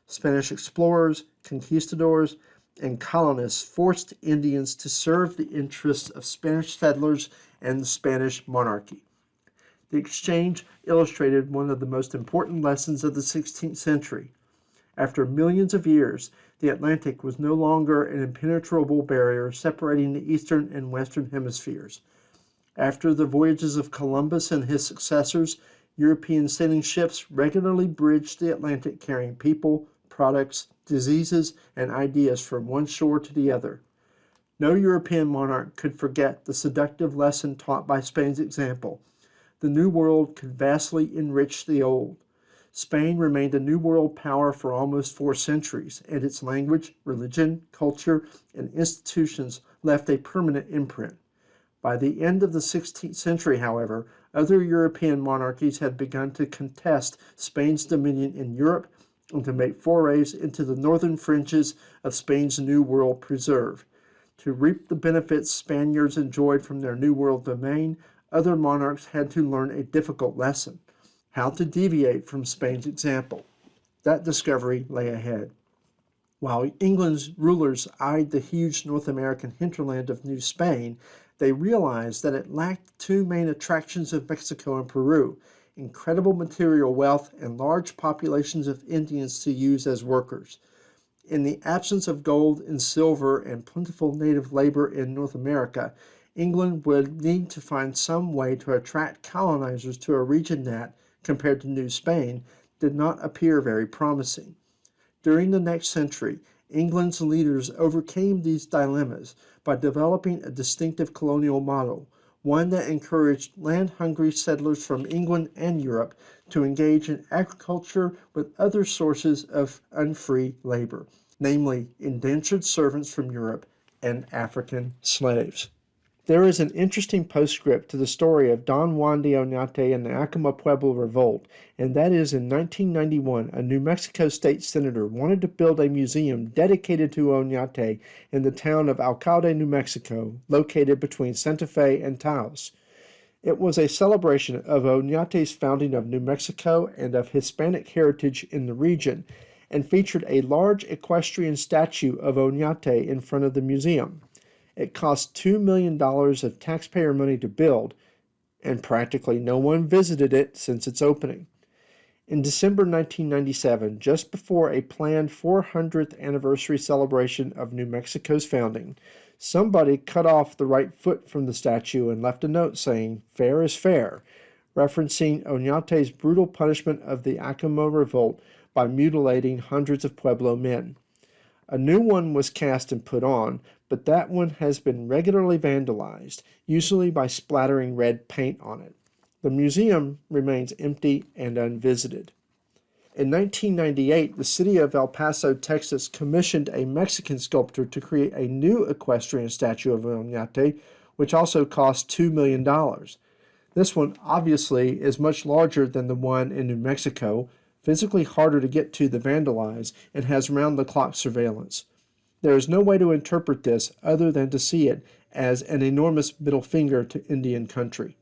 Spanish explorers, conquistadors, and colonists forced Indians to serve the interests of Spanish settlers and the Spanish monarchy. The exchange illustrated one of the most important lessons of the 16th century. After millions of years, the Atlantic was no longer an impenetrable barrier separating the eastern and western hemispheres. After the voyages of Columbus and his successors, European sailing ships regularly bridged the Atlantic carrying people, products, diseases, and ideas from one shore to the other. No European monarch could forget the seductive lesson taught by Spain's example. The New World could vastly enrich the Old. Spain remained a New World power for almost 4 centuries, and its language, religion, culture, and institutions left a permanent imprint. By the end of the 16th century, however, other European monarchies had begun to contest Spain's dominion in Europe and to make forays into the northern fringes of Spain's New World preserve. To reap the benefits Spaniards enjoyed from their New World domain, other monarchs had to learn a difficult lesson: how to deviate from Spain's example. That discovery lay ahead. While England's rulers eyed the huge North American hinterland of New Spain, they realized that it lacked 2 main attractions of Mexico and Peru: incredible material wealth and large populations of Indians to use as workers. In the absence of gold and silver and plentiful native labor in North America, England would need to find some way to attract colonizers to a region that, compared to New Spain, did not appear very promising. During the next century, England's leaders overcame these dilemmas by developing a distinctive colonial model, one that encouraged land-hungry settlers from England and Europe to engage in agriculture with other sources of unfree labor, namely indentured servants from Europe and African slaves. There is an interesting postscript to the story of Don Juan de Oñate and the Acoma Pueblo Revolt, and that is in 1991, a New Mexico state senator wanted to build a museum dedicated to Oñate in the town of Alcalde, New Mexico, located between Santa Fe and Taos. It was a celebration of Oñate's founding of New Mexico and of Hispanic heritage in the region, and featured a large equestrian statue of Oñate in front of the museum. It cost $2 million of taxpayer money to build, and practically no one visited it since its opening. In December 1997, just before a planned 400th anniversary celebration of New Mexico's founding, somebody cut off the right foot from the statue and left a note saying, "Fair is fair," referencing Oñate's brutal punishment of the Acoma Revolt by mutilating hundreds of Pueblo men. A new one was cast and put on, but that one has been regularly vandalized, usually by splattering red paint on it. The museum remains empty and unvisited. In 1998, the city of El Paso, Texas, commissioned a Mexican sculptor to create a new equestrian statue of Oñate, which also cost $2 million. This one obviously is much larger than the one in New Mexico, physically harder to get to than vandalize, and has round-the-clock surveillance. There is no way to interpret this other than to see it as an enormous middle finger to Indian country.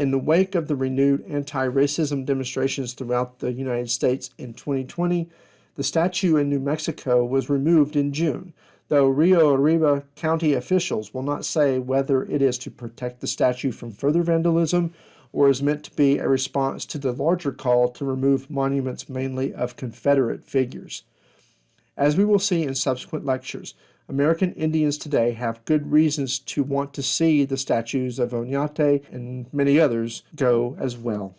In the wake of the renewed anti-racism demonstrations throughout the United States in 2020, the statue in New Mexico was removed in June, though Rio Arriba County officials will not say whether it is to protect the statue from further vandalism or is meant to be a response to the larger call to remove monuments mainly of Confederate figures. As we will see in subsequent lectures, American Indians today have good reasons to want to see the statues of Oñate and many others go as well.